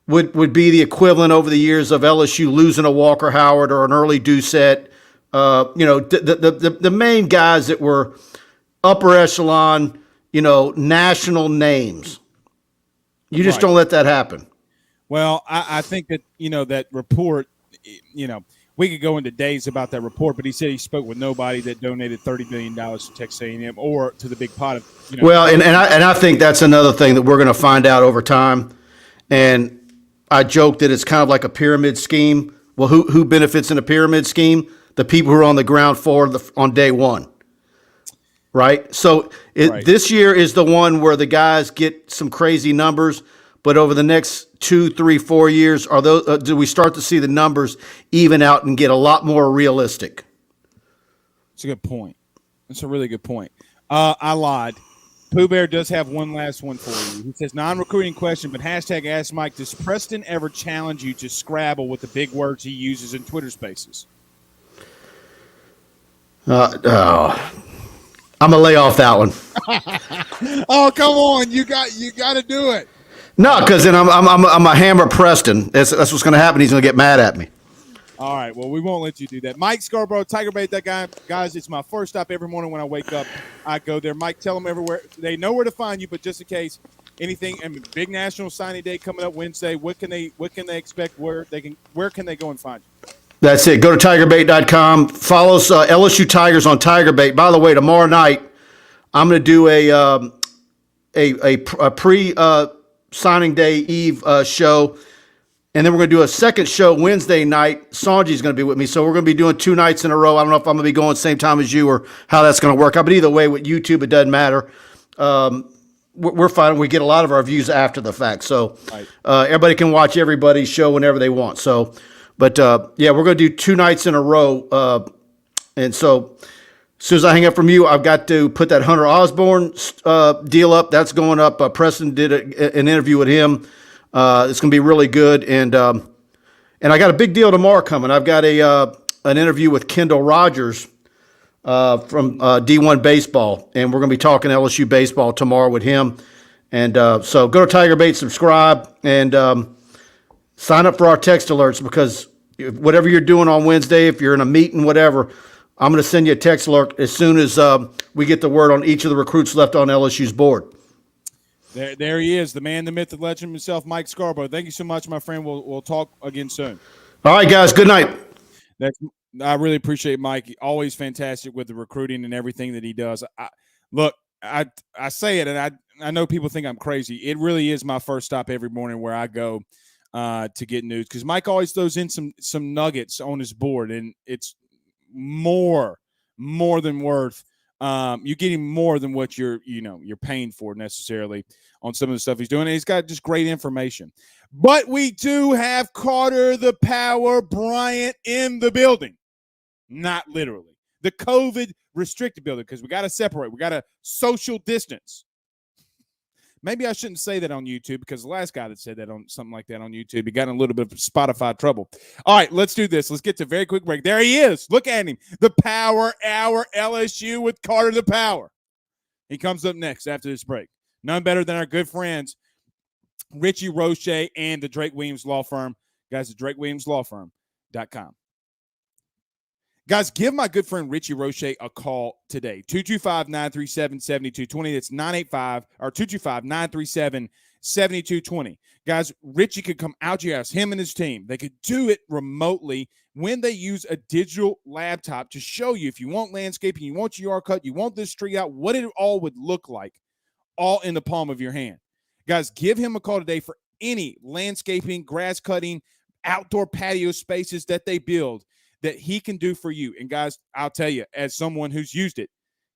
would be the equivalent over the years of LSU losing a Walker Howard or an early Doucette. The main guys that were upper echelon, national names. You just don't let that happen. Well, I think that, that report, we could go into days about that report, but he said he spoke with nobody that donated $30 billion to Texas A&M or to the big pot of, Well, and I think that's another thing that we're going to find out over time. And I joke that it's kind of like a pyramid scheme. Well, who benefits in a pyramid scheme? The people who are on the ground floor on day one. Right? So this year is the one where the guys get some crazy numbers, but over the next 2, 3, 4 years, do we start to see the numbers even out and get a lot more realistic? It's a good point. That's a really good point. I lied. Pooh Bear does have one last one for you. He says, non-recruiting question, but hashtag Ask Mike, does Preston ever challenge you to Scrabble with the big words he uses in Twitter Spaces? I'm going to lay off that one. Oh, come on. You got to do it. No, because then I'm a hammer Preston. That's what's going to happen. He's going to get mad at me. All right. Well, we won't let you do that. Mike Scarborough, Tiger Bait, that guy. Guys, it's my first stop every morning when I wake up. I go there. Mike, tell them everywhere. They know where to find you, but just in case anything, big National Signing Day coming up Wednesday, what can they expect? Where can they go and find you? That's it. Go to tigerbait.com. Follow us, LSU Tigers on Tiger Bait. By the way, tomorrow night, I'm going to do a pre signing day eve show. And then we're going to do a second show Wednesday night. Sanji's going to be with me. So we're going to be doing 2 nights in a row. I don't know if I'm going to be going same time as you or how that's going to work out. But either way, with YouTube, it doesn't matter. We're fine. We get a lot of our views after the fact. So everybody can watch everybody's show whenever they want. So, but we're going to do 2 nights in a row. And so as soon as I hang up from you, I've got to put that Hunter Osborne deal up. That's going up. Preston did an interview with him. It's going to be really good, and I got a big deal tomorrow coming. I've got an interview with Kendall Rogers from D1 Baseball, and we're going to be talking LSU baseball tomorrow with him. And so go to Tiger Bait, subscribe, and sign up for our text alerts, because whatever you're doing on Wednesday, if you're in a meeting, whatever, I'm going to send you a text alert as soon as we get the word on each of the recruits left on LSU's board. There he is, the man, the myth, the legend himself, Mike Scarborough. Thank you so much, my friend. We'll talk again soon. All right, guys. Good night. I really appreciate Mike. Always fantastic with the recruiting and everything that he does. I say it, and I know people think I'm crazy. It really is my first stop every morning where I go to get news, because Mike always throws in some nuggets on his board, and it's more than worth. You're getting more than what you're paying for necessarily on some of the stuff he's doing. And he's got just great information. But we do have Carter the Power Bryant in the building. Not literally. The COVID restricted building, because we got to separate. We got to social distance. Maybe I shouldn't say that on YouTube, because the last guy that said that on something like that on YouTube, he got in a little bit of Spotify trouble. All right, let's do this. Let's get to a very quick break. There he is. Look at him. The Power Hour LSU with Carter the Power. He comes up next after this break. None better than our good friends, Richie Roche and the Drake Williams Law Firm. Guys, at DrakeWilliamsLawFirm.com. Guys, give my good friend Richie Roche a call today. 225-937-7220. That's 985 or 225-937-7220. Guys, Richie could come out to your house, him and his team. They could do it remotely when they use a digital laptop to show you, if you want landscaping, you want your yard cut, you want this tree out, what it all would look like, all in the palm of your hand. Guys, give him a call today for any landscaping, grass cutting, outdoor patio spaces that they build that he can do for you. And guys, I'll tell you, as someone who's used it,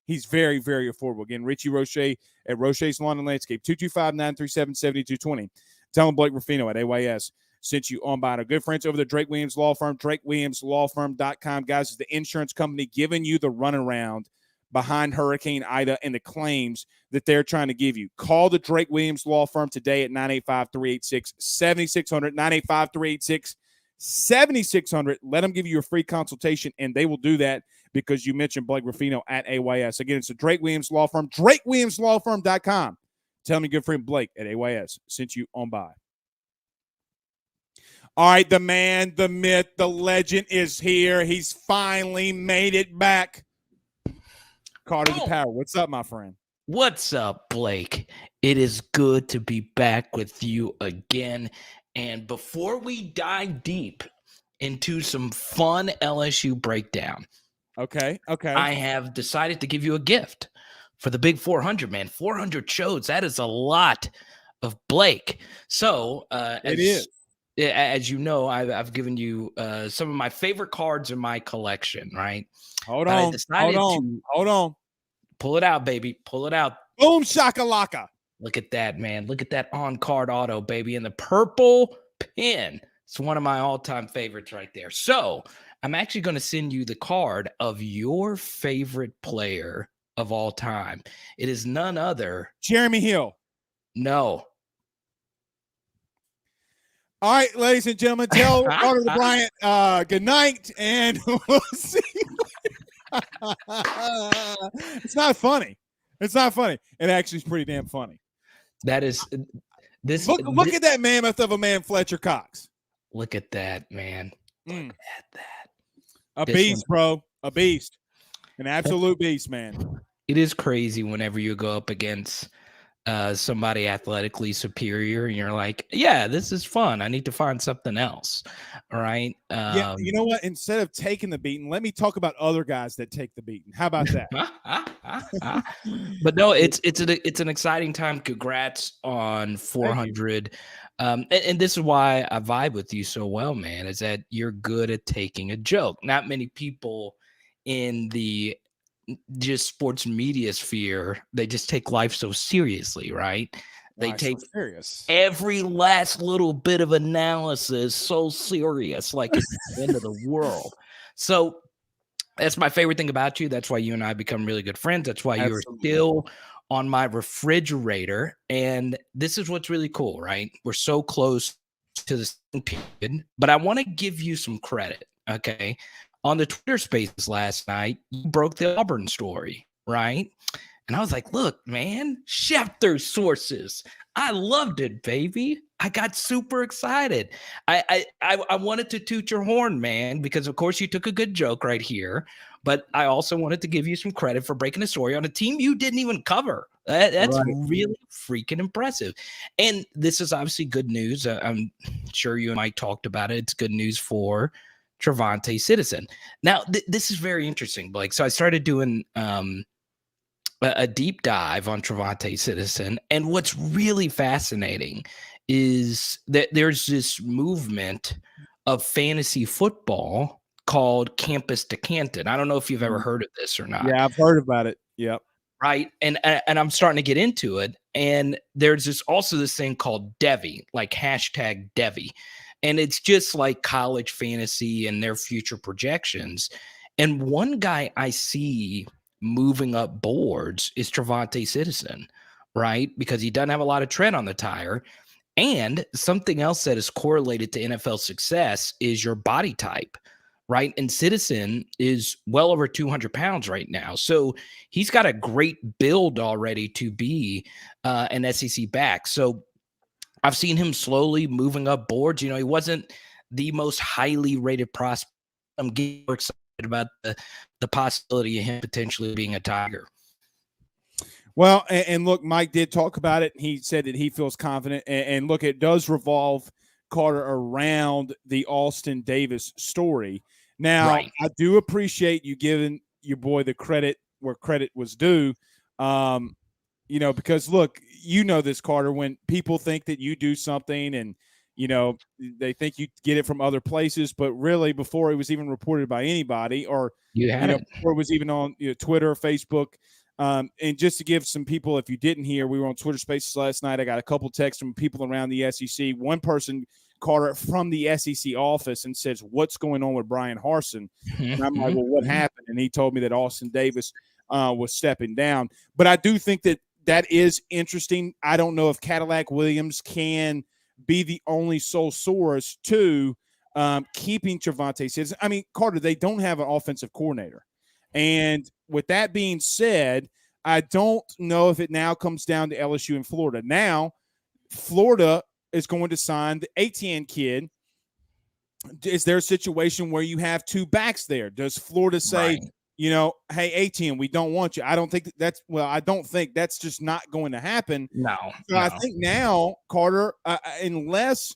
he's very, very affordable. Again, Richie Roche at Roche's Lawn and Landscape, 225-937-7220. Tell him Blake Rafino at AYS sent you on by. Our good friends over the Drake Williams Law Firm, DrakeWilliamsLawFirm.com. Guys, is the insurance company giving you the runaround behind Hurricane Ida and the claims that they're trying to give you. Call the Drake Williams Law Firm today at 985-386-7600, 985-386-7600. Let them give you a free consultation, and they will do that because you mentioned Blake Rafino at AYS. Again, it's the Drake Williams Law Firm, DrakeWilliamsLawFirm.com. Tell me good friend Blake at AYS sent you on by. All right, the man, the myth, the legend is here. He's finally made it back. Carter the Power. What's up, my friend? What's up, Blake? It is good to be back with you again. And before we dive deep into some fun LSU breakdown, Okay. I have decided to give you a gift for the big 400, man. 400 shows. That is a lot of Blake. So, as you know, I've given you some of my favorite cards in my collection, right? Hold on. Pull it out, baby. Pull it out. Boom shakalaka. Look at that, man. Look at that on-card auto, baby. And the purple pin. It's one of my all-time favorites right there. So I'm actually going to send you the card of your favorite player of all time. It is none other. Jeremy Hill. No. All right, ladies and gentlemen, tell Carter Bryant good night, and we'll see. It's not funny. It's not funny. It actually is pretty damn funny. That is this. Look at that mammoth of a man, Fletcher Cox. Look at that, man. Look at that. A beast, bro. A beast. An absolute beast, man. It is crazy whenever you go up against somebody athletically superior and you're like, yeah, this is fun. I need to find something else. All right. Yeah, you know what? Instead of taking the beating, let me talk about other guys that take the beating. How about that? But no, it's an exciting time. Congrats on 400. And this is why I vibe with you so well, man, is that you're good at taking a joke. Not many people in the just sports media sphere, they just take life so seriously, right? They take every last little bit of analysis so serious, like it's the end of the world. So that's my favorite thing about you. That's why you and I become really good friends. That's why you're still on my refrigerator. And this is what's really cool, right? We're so close to the same period, but I want to give you some credit, okay? On the Twitter Spaces last night, you broke the Auburn story, right? And I was like, look, man, Schefter sources. I loved it, baby. I got super excited. I wanted to toot your horn, man, because, of course, you took a good joke right here. But I also wanted to give you some credit for breaking a story on a team you didn't even cover. That's really freaking impressive. And this is obviously good news. I'm sure you and Mike talked about it. It's good news for Trevante Citizen. Now, this is very interesting, Blake. So I started doing a deep dive on Trevante Citizen, and what's really fascinating is that there's this movement of fantasy football called Campus to Canton. I don't know if you've ever heard of this or not. Yeah, I've heard about it. Yep. Right. And I'm starting to get into it. And there's this thing called Devy, like hashtag Devy. And it's just like college fantasy and their future projections. And one guy I see moving up boards is Trevante Citizen, right? Because he doesn't have a lot of tread on the tire. And something else that is correlated to NFL success is your body type, right? And Citizen is well over 200 pounds right now. So he's got a great build already to be an SEC back. So I've seen him slowly moving up boards. You know, he wasn't the most highly rated prospect. I'm getting more excited about the possibility of him potentially being a Tiger. Well, and look, Mike did talk about it. He said that he feels confident. And look, it does revolve, Carter, around the Austin Davis story. Now, Right. I do appreciate you giving your boy the credit where credit was due. You know, because look, you know this, Carter, when people think that you do something and, you know, they think you get it from other places, but really before it was even reported by anybody or, before it was even on Twitter, Facebook. And just to give some people, if you didn't hear, we were on Twitter Spaces last night. I got a couple texts from people around the SEC. One person, Carter, from the SEC office and says, what's going on with Brian Harsin? And I'm like, well, what happened? And he told me that Austin Davis was stepping down. But I do think that is interesting. I don't know if Cadillac Williams can be the only sole source to keeping Trevante Citizen. I mean, Carter, they don't have an offensive coordinator. And with that being said, I don't know if it now comes down to LSU and Florida. Now, Florida is going to sign the ATN kid is there a situation where you have two backs there? Does Florida say, Right. hey, ATM, we don't want you? I don't think I don't think that's just not going to happen. No, So I no. think now, Carter, unless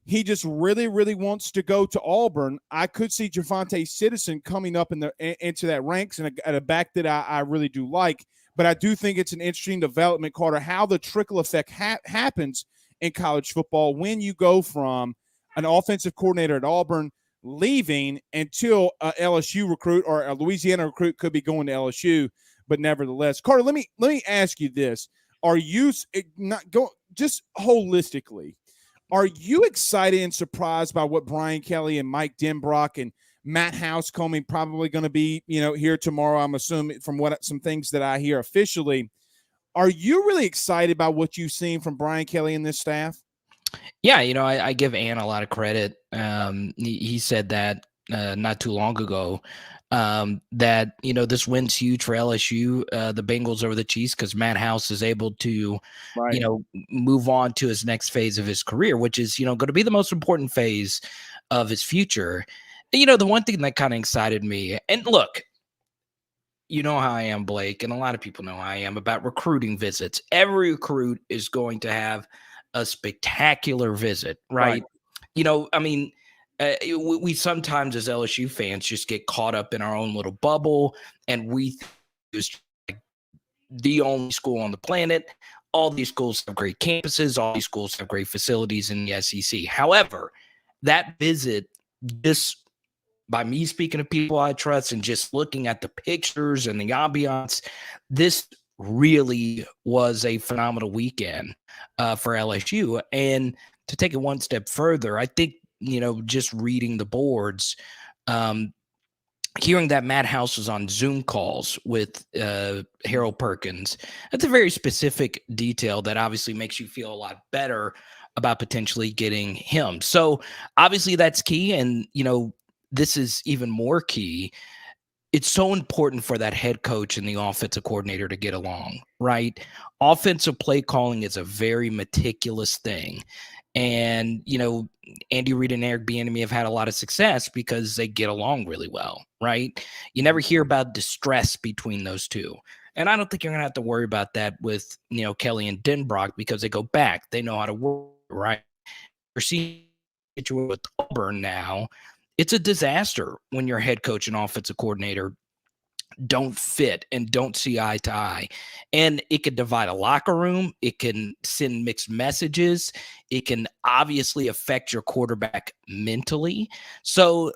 he just really, really wants to go to Auburn, I could see Javonte Citizen coming up into that ranks and at a back that I really do like. But I do think it's an interesting development, Carter, how the trickle effect happens in college football when you go from an offensive coordinator at Auburn leaving until a LSU recruit or a Louisiana recruit could be going to LSU. But nevertheless, Carter, let me ask you this: are you not go just holistically? Are you excited and surprised by what Brian Kelly and Mike Denbrock and Matt Housecoming probably going to be, here tomorrow? I'm assuming from some things that I hear officially. Are you really excited by what you've seen from Brian Kelly and this staff? Yeah, I give Ann a lot of credit. He said that not too long ago, that this win's huge for LSU, the Bengals over the Chiefs, because Matt House is able to, Right. move on to his next phase of his career, which is going to be the most important phase of his future. The one thing that kind of excited me, and look, you know how I am, Blake, and a lot of people know how I am about recruiting visits. Every recruit is going to have a spectacular visit, right? I mean, we sometimes as LSU fans just get caught up in our own little bubble, and we think it's like the only school on the planet. All these schools have great campuses. All these schools have great facilities in the SEC. However, that visit, just by me speaking to people I trust and just looking at the pictures and the ambiance, this really was a phenomenal weekend for LSU. And to take it one step further, I think, just reading the boards, hearing that Matt House was on Zoom calls with Harold Perkins, that's a very specific detail that obviously makes you feel a lot better about potentially getting him. So obviously that's key. And, this is even more key. It's so important for that head coach and the offensive coordinator to get along, right? Offensive play calling is a very meticulous thing. And, Andy Reid and Eric Bieniemy have had a lot of success because they get along really well, right? You never hear about distress between those two. And I don't think you're going to have to worry about that with, Kelly and Denbrock, because they go back. They know how to work, right? You're seeing it with Auburn now. It's a disaster when your head coach and offensive coordinator don't fit and don't see eye to eye. And it could divide a locker room. It can send mixed messages. It can obviously affect your quarterback mentally. So,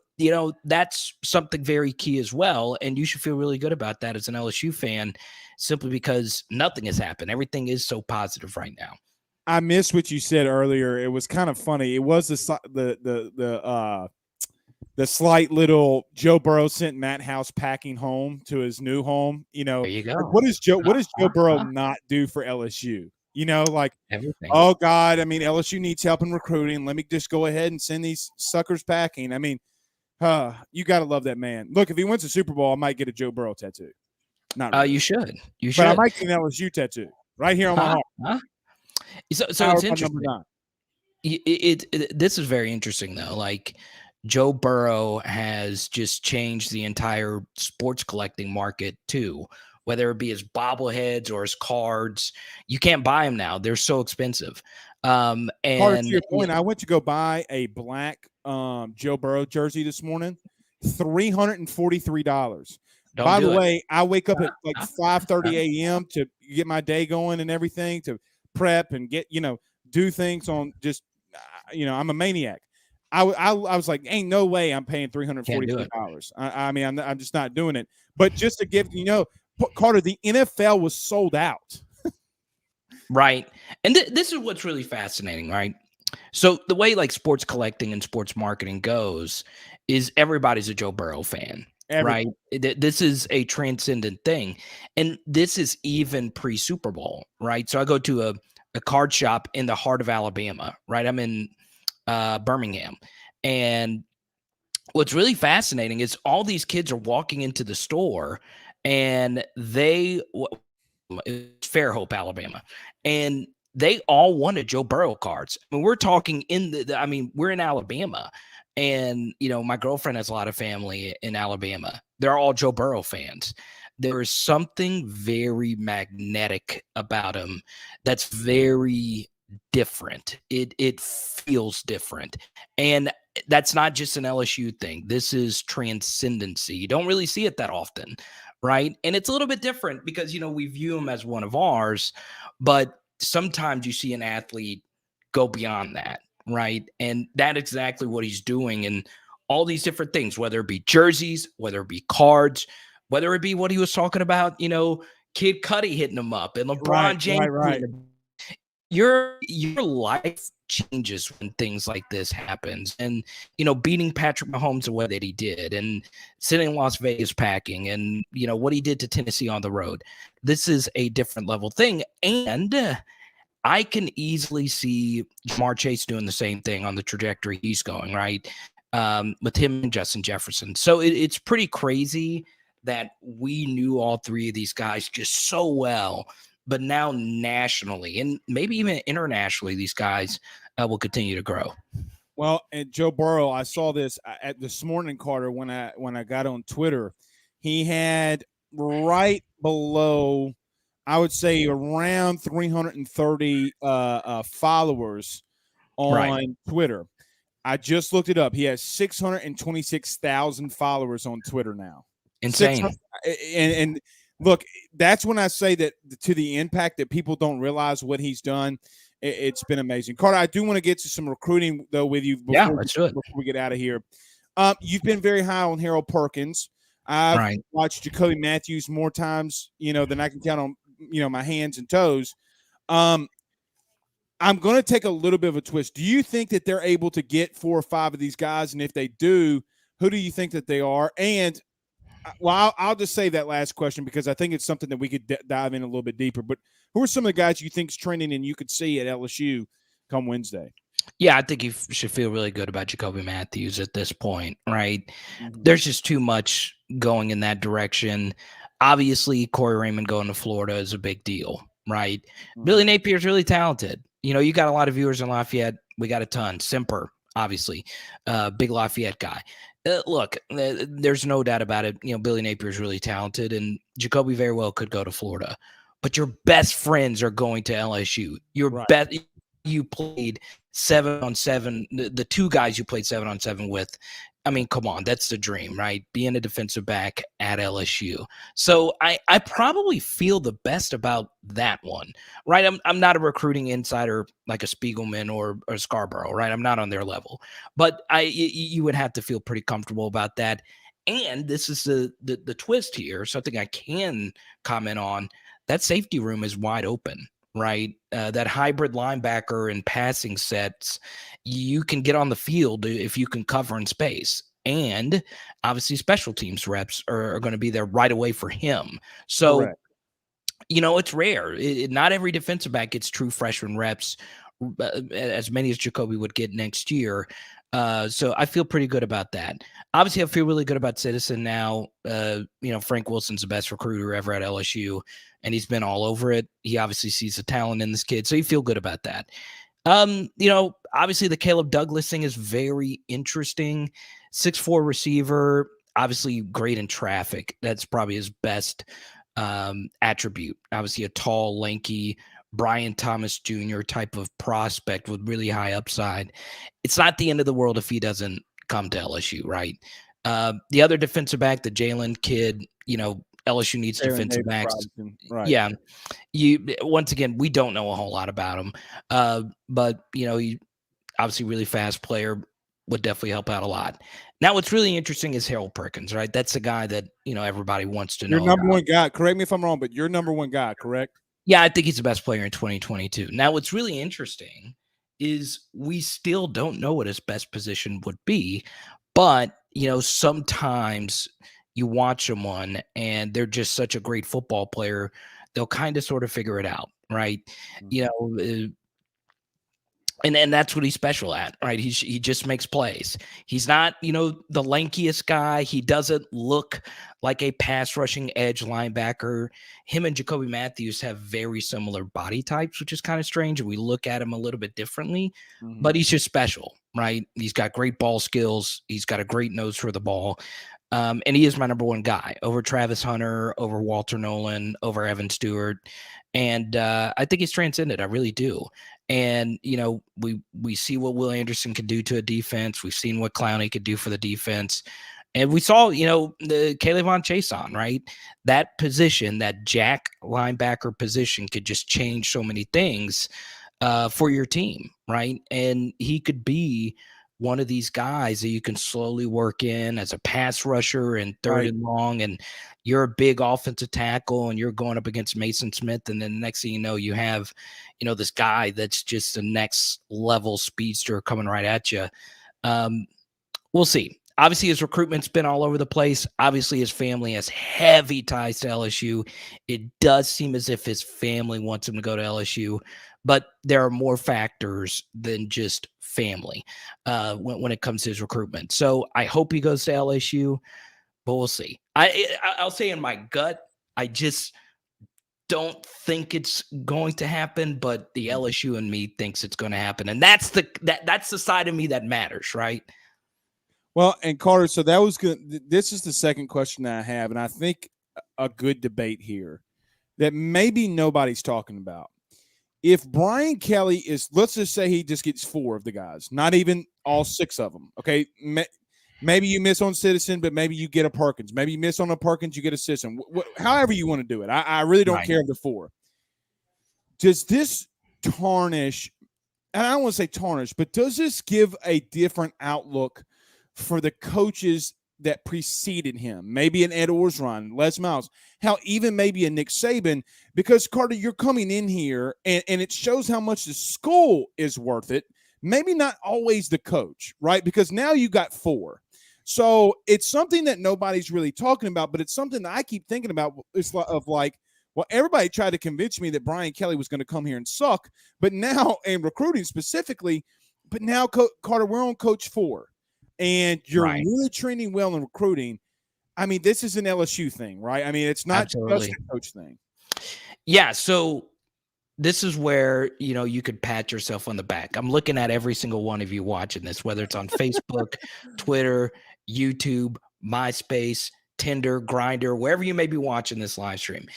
that's something very key as well. And you should feel really good about that as an LSU fan, simply because nothing has happened. Everything is so positive right now. I missed what you said earlier. It was kind of funny. It was the slight little Joe Burrow sent Matt House packing home to his new home. There you go. What does Joe Burrow not do for LSU? Everything. Oh God, I mean, LSU needs help in recruiting. Let me just go ahead and send these suckers packing. I mean, you got to love that man. Look, if he wins the Super Bowl, I might get a Joe Burrow tattoo. Not really. You should. But I might get an LSU tattoo right here on my heart. So it's interesting. This is very interesting though. Like, Joe Burrow has just changed the entire sports collecting market too, whether it be his bobbleheads or his cards. You can't buy them now. They're so expensive. And Carter, to your point, I went to go buy a black Joe Burrow jersey this morning, $343. By the way, I wake up at like 5:30 a.m. to get my day going and everything, to prep and get, do things on just, I'm a maniac. I was like, ain't no way I'm paying $343. I mean, I'm just not doing it. But just to give, Carter, the NFL was sold out. Right. And this is what's really fascinating, right? So the way like sports collecting and sports marketing goes is everybody's a Joe Burrow fan. Right. This is a transcendent thing. And this is even pre-Super Bowl, right? So I go to a card shop in the heart of Alabama, right? I'm in Birmingham. And what's really fascinating is all these kids are walking into the store, and it's Fairhope, Alabama, and they all wanted Joe Burrow cards. I mean, we're talking we're in Alabama. And, my girlfriend has a lot of family in Alabama. They're all Joe Burrow fans. There is something very magnetic about him that's very different. It feels different. And that's not just an LSU thing. This is transcendency. You don't really see it that often, right? And it's a little bit different because, we view him as one of ours, but sometimes you see an athlete go beyond that, right? And that's exactly what he's doing. And all these different things, whether it be jerseys, whether it be cards, whether it be what he was talking about, Kid Cudi hitting him up and LeBron James. Right. Your life changes when things like this happens. And, beating Patrick Mahomes the way that he did and sitting in Las Vegas packing and, what he did to Tennessee on the road. This is a different level thing. And I can easily see Jamar Chase doing the same thing on the trajectory he's going, right? With him and Justin Jefferson. So it's pretty crazy that we knew all three of these guys just so well, but now nationally and maybe even internationally, these guys will continue to grow. Well, and Joe Burrow, I saw this at this morning, Carter, when I got on Twitter. He had right below, I would say, around 330 followers on Twitter. I just looked it up. He has 626,000 followers on Twitter now. Insane. And look, that's when I say that to the impact that people don't realize what he's done. It's been amazing. Carter, I do want to get to some recruiting, though, with you before we get out of here. You've been very high on Harold Perkins. I've watched Jacoby Matthews more times, than I can count on, my hands and toes. I'm going to take a little bit of a twist. Do you think that they're able to get 4 or 5 of these guys? And if they do, who do you think that they are? And, well, I'll just say that last question because I think it's something that we could dive in a little bit deeper. But who are some of the guys you think is trending and you could see at LSU come Wednesday? Yeah, I think you should feel really good about Jacoby Matthews at this point, right? Mm-hmm. There's just too much going in that direction. Obviously, Corey Raymond going to Florida is a big deal, right? Mm-hmm. Billy Napier is really talented. You got a lot of viewers in Lafayette. We got a ton. Simper, obviously, big Lafayette guy. Look, there's no doubt about it. Billy Napier is really talented, and Jacoby very well could go to Florida. But your best friends are going to LSU. You played 7-on-7. The 2 guys you played 7-on-7 with. I mean, come on, that's the dream, right? Being a defensive back at LSU. So I probably feel the best about that one, right? I'm not a recruiting insider like a Spiegelman or Scarborough, right? I'm not on their level, but you would have to feel pretty comfortable about that. And this is the twist here, something I can comment on. That safety room is wide open. Right. That hybrid linebacker and passing sets, you can get on the field if you can cover in space. And obviously special teams reps are going to be there right away for him. So, correct. It's rare. Not every defensive back gets true freshman reps, as many as Jacoby would get next year. So I feel pretty good about that. Obviously, I feel really good about Citizen now. Frank Wilson's the best recruiter ever at LSU, and he's been all over it. He obviously sees the talent in this kid, so you feel good about that. Obviously the Caleb Douglas thing is very interesting. 6'4" receiver, obviously great in traffic. That's probably his best attribute. Obviously a tall, lanky Brian Thomas Jr. type of prospect with really high upside. It's not the end of the world if he doesn't come to LSU, right? The other defensive back, the Jalen kid, LSU needs defensive backs. Right. Yeah. Once again, we don't know a whole lot about him. But he obviously really fast player, would definitely help out a lot. Now, what's really interesting is Harold Perkins, right? That's the guy that, everybody wants to know. Your number one guy. Correct me if I'm wrong, but your number one guy, correct? Yeah, I think he's the best player in 2022. Now, what's really interesting is we still don't know what his best position would be, but, sometimes you watch someone and they're just such a great football player, they'll kind of sort of figure it out, right? Mm-hmm. And that's what he's special at, right? He just makes plays. He's not, the lankiest guy. He doesn't look like a pass rushing edge linebacker. Him and Jacoby Matthews have very similar body types, which is kind of strange. We look at him a little bit differently, but he's just special, right? He's got great ball skills. He's got a great nose for the ball. And he is my number one guy over Travis Hunter, over Walter Nolan, over Evan Stewart. And I think he's transcended. I really do. And, we see what Will Anderson can do to a defense. We've seen what Clowney could do for the defense. And we saw, the Caleb Von Chason, right? That position, that jack linebacker position could just change so many things for your team, right? And he could be one of these guys that you can slowly work in as a pass rusher and third and long, and you're a big offensive tackle and you're going up against Mason Smith. And then the next thing you know, you have, this guy that's just the next level speedster coming right at you. We'll see. Obviously, his recruitment's been all over the place. Obviously, his family has heavy ties to LSU. It does seem as if his family wants him to go to LSU, but there are more factors than just family when it comes to his recruitment. So I hope he goes to LSU, but we'll see. I'll say in my gut, I just don't think it's going to happen, but the LSU in me thinks it's going to happen, and that's the side of me that matters, right? Well, and Carter, so that was good. This is the second question that I have, and I think a good debate here that maybe nobody's talking about. If Brian Kelly is, let's just say he just gets 4 of the guys, not even all 6 of them. Okay, maybe you miss on Citizen, but maybe you get a Perkins. Maybe you miss on a Perkins, you get a Citizen. However you want to do it. I really don't care of the 4. Does this tarnish, and I don't want to say tarnish, but does this give a different outlook for the coaches that preceded him? Maybe an Ed Orgeron, Les Miles, how even maybe a Nick Saban, because Carter, you're coming in here and it shows how much the school is worth it. Maybe not always the coach, right? Because now you got 4. So it's something that nobody's really talking about, but it's something that I keep thinking about. It's of like, well, everybody tried to convince me that Brian Kelly was going to come here and suck, but now, and recruiting specifically, but now, Carter, we're on coach 4. And you're really trending well in recruiting. I mean, this is an LSU thing, right? I mean, it's not just a coach thing. Yeah, so this is where, you could pat yourself on the back. I'm looking at every single one of you watching this, whether it's on Facebook, Twitter, YouTube, MySpace, Tinder, Grindr, wherever you may be watching this live stream.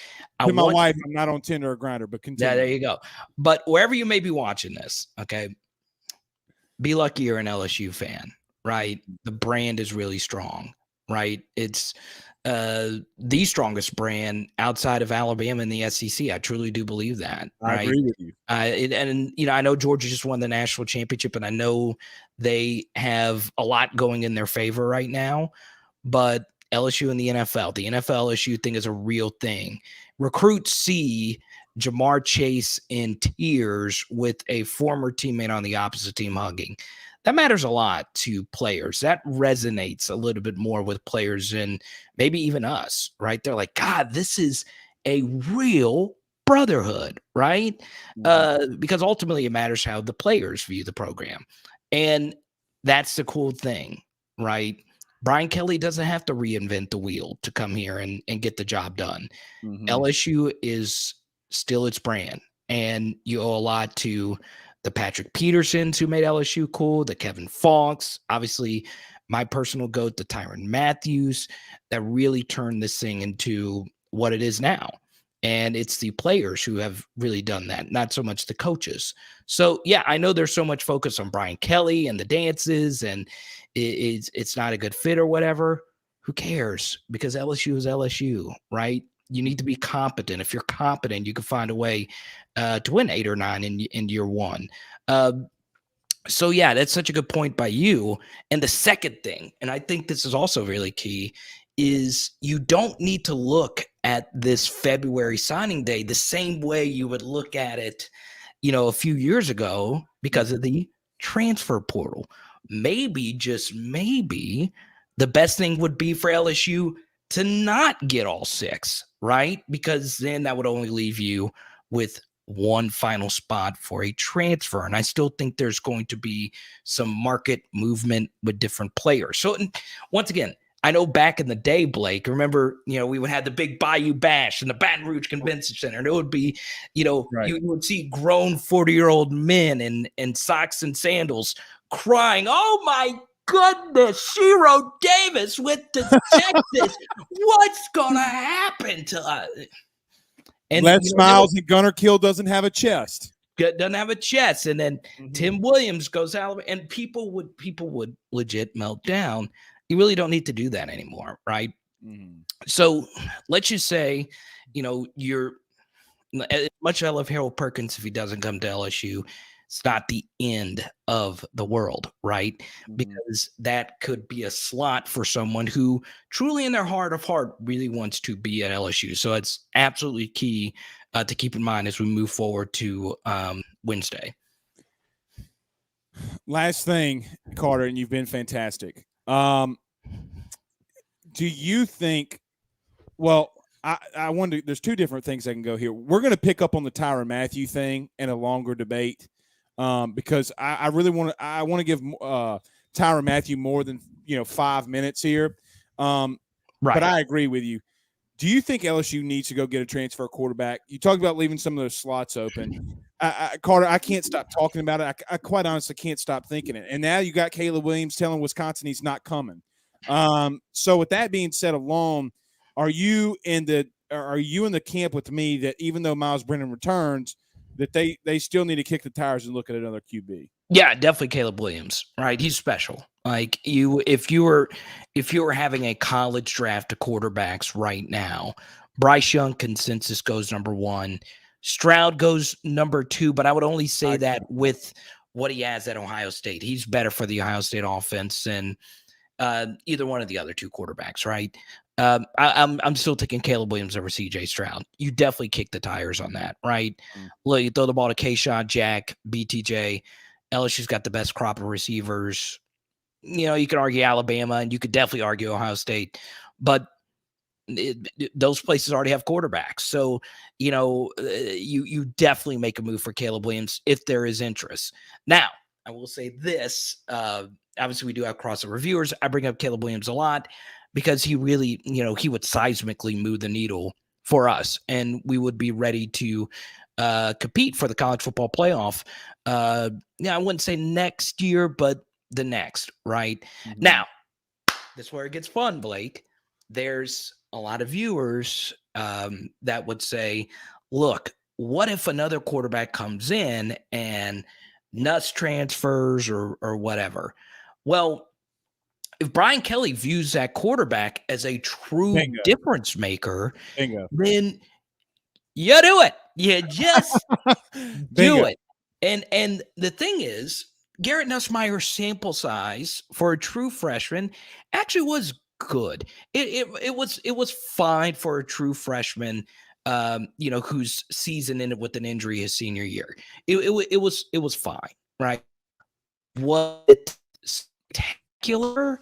To my wife, I'm not on Tinder or Grindr, but continue. Yeah, there you go. But wherever you may be watching this, okay, be lucky you're an LSU fan. Right. The brand is really strong, right? It's the strongest brand outside of Alabama in the SEC. I truly do believe that. I agree with you. I know Georgia just won the national championship, and I know they have a lot going in their favor right now, but LSU and the NFL LSU thing is a real thing. Recruits see Jamar Chase in tears with a former teammate on the opposite team hugging. That matters a lot to players. That resonates a little bit more with players and maybe even us, right? They're like, God, this is a real brotherhood, right? Because ultimately it matters how the players view the program. And that's the cool thing, right? Brian Kelly doesn't have to reinvent the wheel to come here and get the job done. LSU is still its brand, and you owe a lot to the Patrick Petersons who made LSU cool, the Kevin Falks, obviously my personal goat, the Tyrann Matthews, that really turned this thing into what it is now. And it's the players who have really done that, not so much the coaches. So, yeah, I know there's so much focus on Brian Kelly and the dances and it's not a good fit or whatever. Who cares? Because LSU is LSU, right? You need to be competent. If you're competent, you can find a way to win 8 or 9 in year 1. So, yeah, that's such a good point by you. And the second thing, and I think this is also really key, is you don't need to look at this February signing day the same way you would look at it, a few years ago because of the transfer portal. Maybe, just maybe, the best thing would be for LSU to not get all 6, right? Because then that would only leave you with one final spot for a transfer. And I still think there's going to be some market movement with different players. So once again, I know back in the day, Blake, remember, we would have the big Bayou Bash and the Baton Rouge Convention Center. And it would be, Right. you would see grown 40-year-old men in socks and sandals crying, "Oh my goodness, Shiro Davis went to Texas. What's gonna happen to us?" And Les Miles and Gunnar Kill doesn't have a chest. Doesn't have a chest. And then Tim Williams goes out, and people would legit melt down. You really don't need to do that anymore, right? So let's just say, you're, as much as I love Harold Perkins, if he doesn't come to LSU, it's not the end of the world, right? Because that could be a slot for someone who truly in their heart of heart really wants to be at LSU. So it's absolutely key to keep in mind as we move forward to Wednesday. Last thing, Carter, and you've been fantastic. Do you think, well, I wonder, there's two different things that can go here. We're going to pick up on the Tyrann Mathieu thing in a longer debate because I really want to give Tyrann Mathieu more than 5 minutes here. Right. But I agree with you. Do you think LSU needs to go get a transfer quarterback? You talked about leaving some of those slots open. Carter, I can't stop talking about it. I quite honestly can't stop thinking it. And now you got Caleb Williams telling Wisconsin he's not coming. So with that being said alone, are you in the camp with me that even though Miles Brennan returns, that they still need to kick the tires and look at another QB? Yeah, definitely Caleb Williams, right? He's special. Like if you were having a college draft of quarterbacks right now, Bryce Young consensus goes number 1. Stroud goes number 2, but I would only say that with what he has at Ohio State. He's better for the Ohio State offense than either one of the other 2 quarterbacks, right? I'm still taking Caleb Williams over CJ Stroud. You definitely kick the tires on that, right? Look, you throw the ball to Kayshawn, Jack, BTJ. LSU's got the best crop of receivers. You could argue Alabama, and you could definitely argue Ohio State, but those places already have quarterbacks. So, you definitely make a move for Caleb Williams if there is interest. Now, I will say this. Obviously, we do have crossover reviewers. I bring up Caleb Williams a lot because he really, he would seismically move the needle for us, and we would be ready to compete for the college football playoff. I wouldn't say next year, but the next, right? Now, this is where it gets fun, Blake. There's a lot of viewers that would say, look, what if another quarterback comes in and Nuss transfers or whatever? Well, if Brian Kelly views that quarterback as a true difference maker, then you do it. You just do it. And the thing is, Garrett Nussmeier's sample size for a true freshman actually was good. It was fine for a true freshman, whose season ended with an injury his senior year. It was fine, right? Was it spectacular?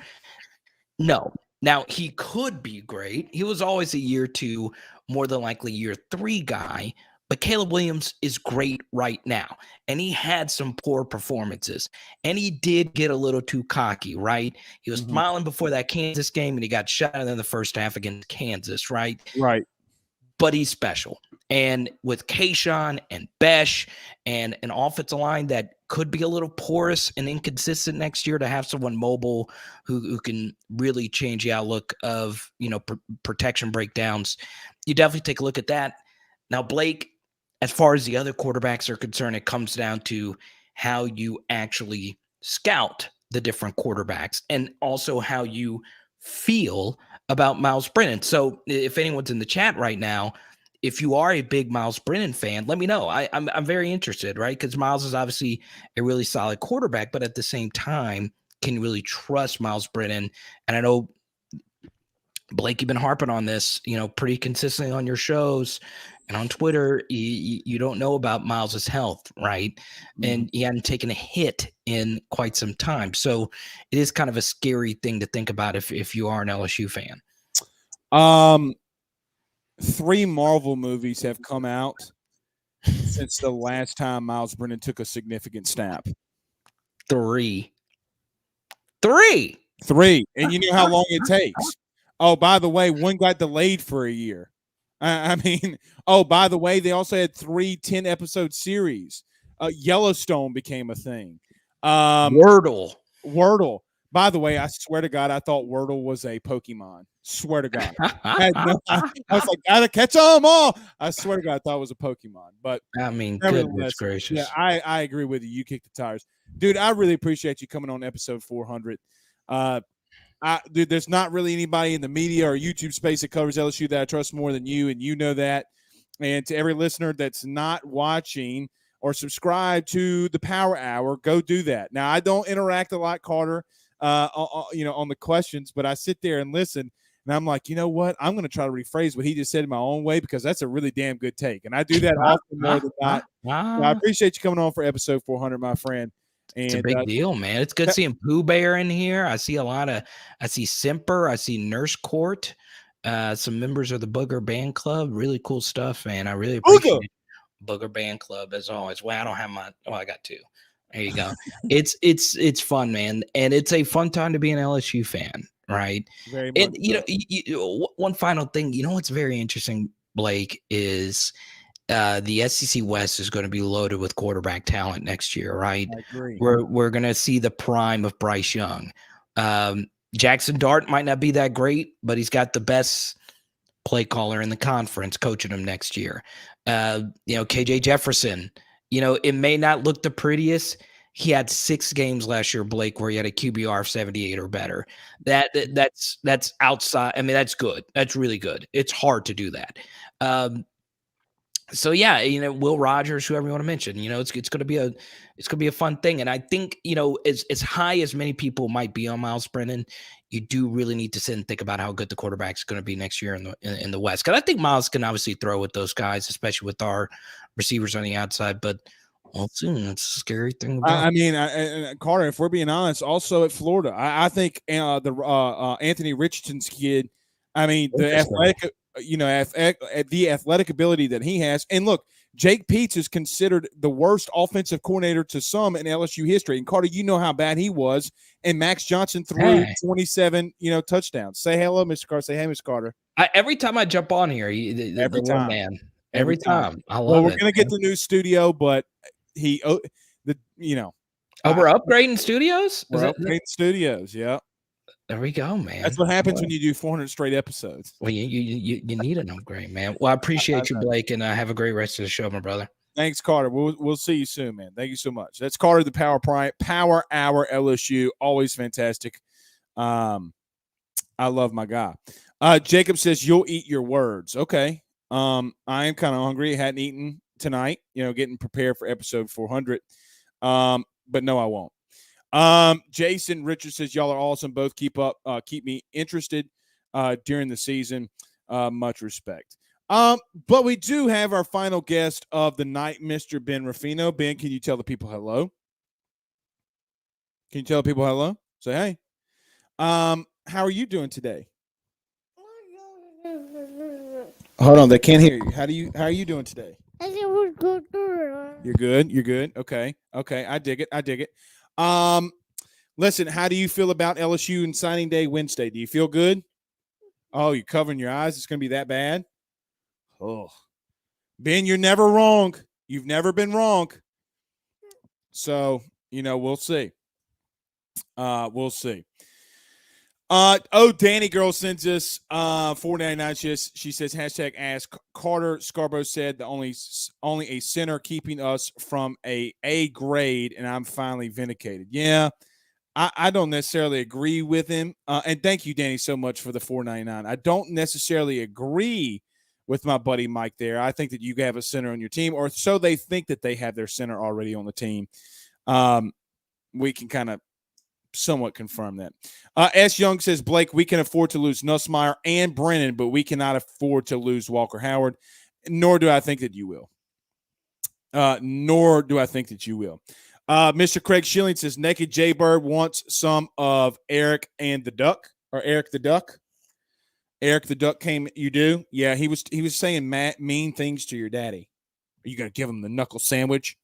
No. Now, he could be great. He was always a year 2, more than likely year 3 guy. But Caleb Williams is great right now, and he had some poor performances, and he did get a little too cocky, right? He was smiling before that Kansas game, and he got shut in the first half against Kansas, right? Right. But he's special. And with Kayshawn and Besh and an offensive line that could be a little porous and inconsistent next year, to have someone mobile who can really change the outlook of, protection breakdowns, you definitely take a look at that. Now, Blake, as far as the other quarterbacks are concerned, it comes down to how you actually scout the different quarterbacks and also how you feel about Miles Brennan. So if anyone's in the chat right now, if you are a big Miles Brennan fan, let me know. I'm very interested, right? Because Miles is obviously a really solid quarterback, but at the same time, can you really trust Miles Brennan? And I know, Blake, you've been harping on this, pretty consistently on your shows and on Twitter. You don't know about Miles's health, right? And he hadn't taken a hit in quite some time. So it is kind of a scary thing to think about if you are an LSU fan. 3 Marvel movies have come out since the last time Miles Brennan took a significant snap. 3. And you know how long it takes. Oh, by the way, one got delayed for a year. I mean, oh, by the way, they also had 3 10-episode series. Yellowstone became a thing. Wordle. Wordle. By the way, I swear to God, I thought Wordle was a Pokemon. Swear to God. I was like, gotta catch them all. I swear to God, I thought it was a Pokemon. But I mean, goodness nevertheless, gracious. yeah, I agree with you. You kick the tires. Dude, I really appreciate you coming on episode 400. Dude, there's not really anybody in the media or YouTube space that covers LSU that I trust more than you, and you know that. And to every listener that's not watching or subscribe to the Power Hour, go do that. Now, I don't interact a lot, Carter, on the questions, but I sit there and listen, and I'm like, you know what? I'm going to try to rephrase what he just said in my own way because that's a really damn good take, and I do that often more than not. I appreciate you coming on for episode 400, my friend. It's a big deal, man. It's good seeing Pooh Bear in here. I see Simper. I see Nurse Court. Some members of the Booger Band Club. Really cool stuff, man. I really appreciate it. Booger Band Club as always. Well, I don't have I got 2. There you go. It's fun, man. And it's a fun time to be an LSU fan, right? Very much. And one final thing, what's very interesting, Blake, is the SEC West is going to be loaded with quarterback talent next year, right? I agree. We're going to see the prime of Bryce Young. Jackson Dart might not be that great, but he's got the best play caller in the conference coaching him next year. KJ Jefferson, it may not look the prettiest. He had 6 games last year, Blake, where he had a QBR of 78 or better. That's outside. I mean, that's good. That's really good. It's hard to do that. So yeah, Will Rogers, whoever you want to mention, it's going to be a fun thing. And I think, as high as many people might be on Miles Brennan, you do really need to sit and think about how good the quarterback's going to be next year in the West. Because I think Miles can obviously throw with those guys, especially with our receivers on the outside. But well, soon that's a scary thing. Carter, if we're being honest, also at Florida, I think the Anthony Richardson's kid. I mean, the athletic ability that he has. And look, Jake Peets is considered the worst offensive coordinator to some in LSU history. And Carter, you know how bad he was. And Max Johnson threw 27, touchdowns. Say hello, Mr. Carter. Say hey, Mr. Carter. Every time I jump on here, every time, man. Every time. I love it. Well, we're gonna get the new studio, but we're upgrading studios. We're upgrading studios. Yeah. There we go, man. That's what happens when you do 400 straight episodes. Well, you need an upgrade, man. Well, I appreciate you, Blake, and have a great rest of the show, my brother. Thanks, Carter. We'll see you soon, man. Thank you so much. That's Carter, the Power Hour LSU. Always fantastic. I love my guy. Jacob says you'll eat your words. Okay. I am kind of hungry. Hadn't eaten tonight. Getting prepared for episode 400. But no, I won't. Jason Richard says y'all are awesome. Both keep me interested during the season. Much respect. But we do have our final guest of the night, Mr. Ben Rafino. Ben, can you tell the people hello? Can you tell the people hello? Say hey. How are you doing today? Hold on, they can't hear you. How are you doing today? You're good. You're good. Okay. I dig it. Listen, how do you feel about LSU and signing day Wednesday? Do you feel good? Oh, you're covering your eyes. It's going to be that bad. Oh, Ben, you're never wrong. You've never been wrong. So, we'll see. We'll see. Danny girl sends us $4.99. She says hashtag ask Carter Scarborough said the only a center keeping us from a grade, and I'm finally vindicated. Yeah, I don't necessarily agree with him. And thank you, Danny, so much for the $4.99. I don't necessarily agree with my buddy Mike there. I think that you have a center on your team, or so they think that they have their center already on the team. We can kind of somewhat confirm that. S. Young says, Blake, we can afford to lose Nussmeier and Brennan, but we cannot afford to lose Walker Howard, nor do I think that you will. Mr. Craig Schilling says, Naked Jaybird wants some of Eric and the Duck, or Eric the Duck. Eric the Duck came, you do? Yeah, he was saying mean things to your daddy. Are you going to give him the knuckle sandwich?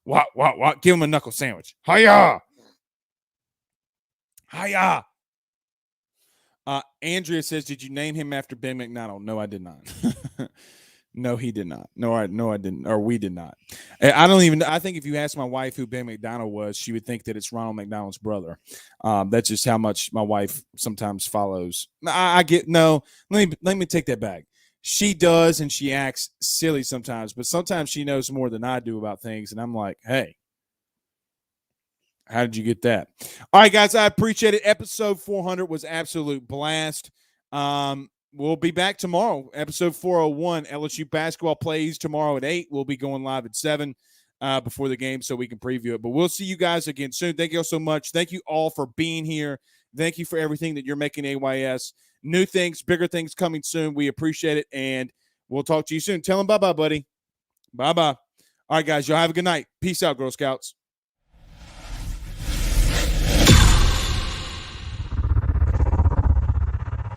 What? Give him a knuckle sandwich. Hiya! Andrea says, did you name him after Ben McDonald? No, I did not. No, he did not. No, I didn't, or we did not. I think if you ask my wife who Ben McDonald was, she would think that it's Ronald McDonald's brother. That's just how much my wife sometimes follows. I get, no, let me take that back. She does, and she acts silly sometimes, but sometimes she knows more than I do about things, and I'm like, hey, how did you get that? All right, guys, I appreciate it. Episode 400 was absolute blast. We'll be back tomorrow. Episode 401. LSU basketball plays tomorrow at 8. We'll be going live at 7 before the game so we can preview it. But we'll see you guys again soon. Thank you all so much. Thank you all for being here. Thank you for everything that you're making AYS. New things, bigger things coming soon. We appreciate it, and we'll talk to you soon. Tell them bye-bye, buddy. Bye-bye. All right, guys, y'all have a good night. Peace out, Girl Scouts.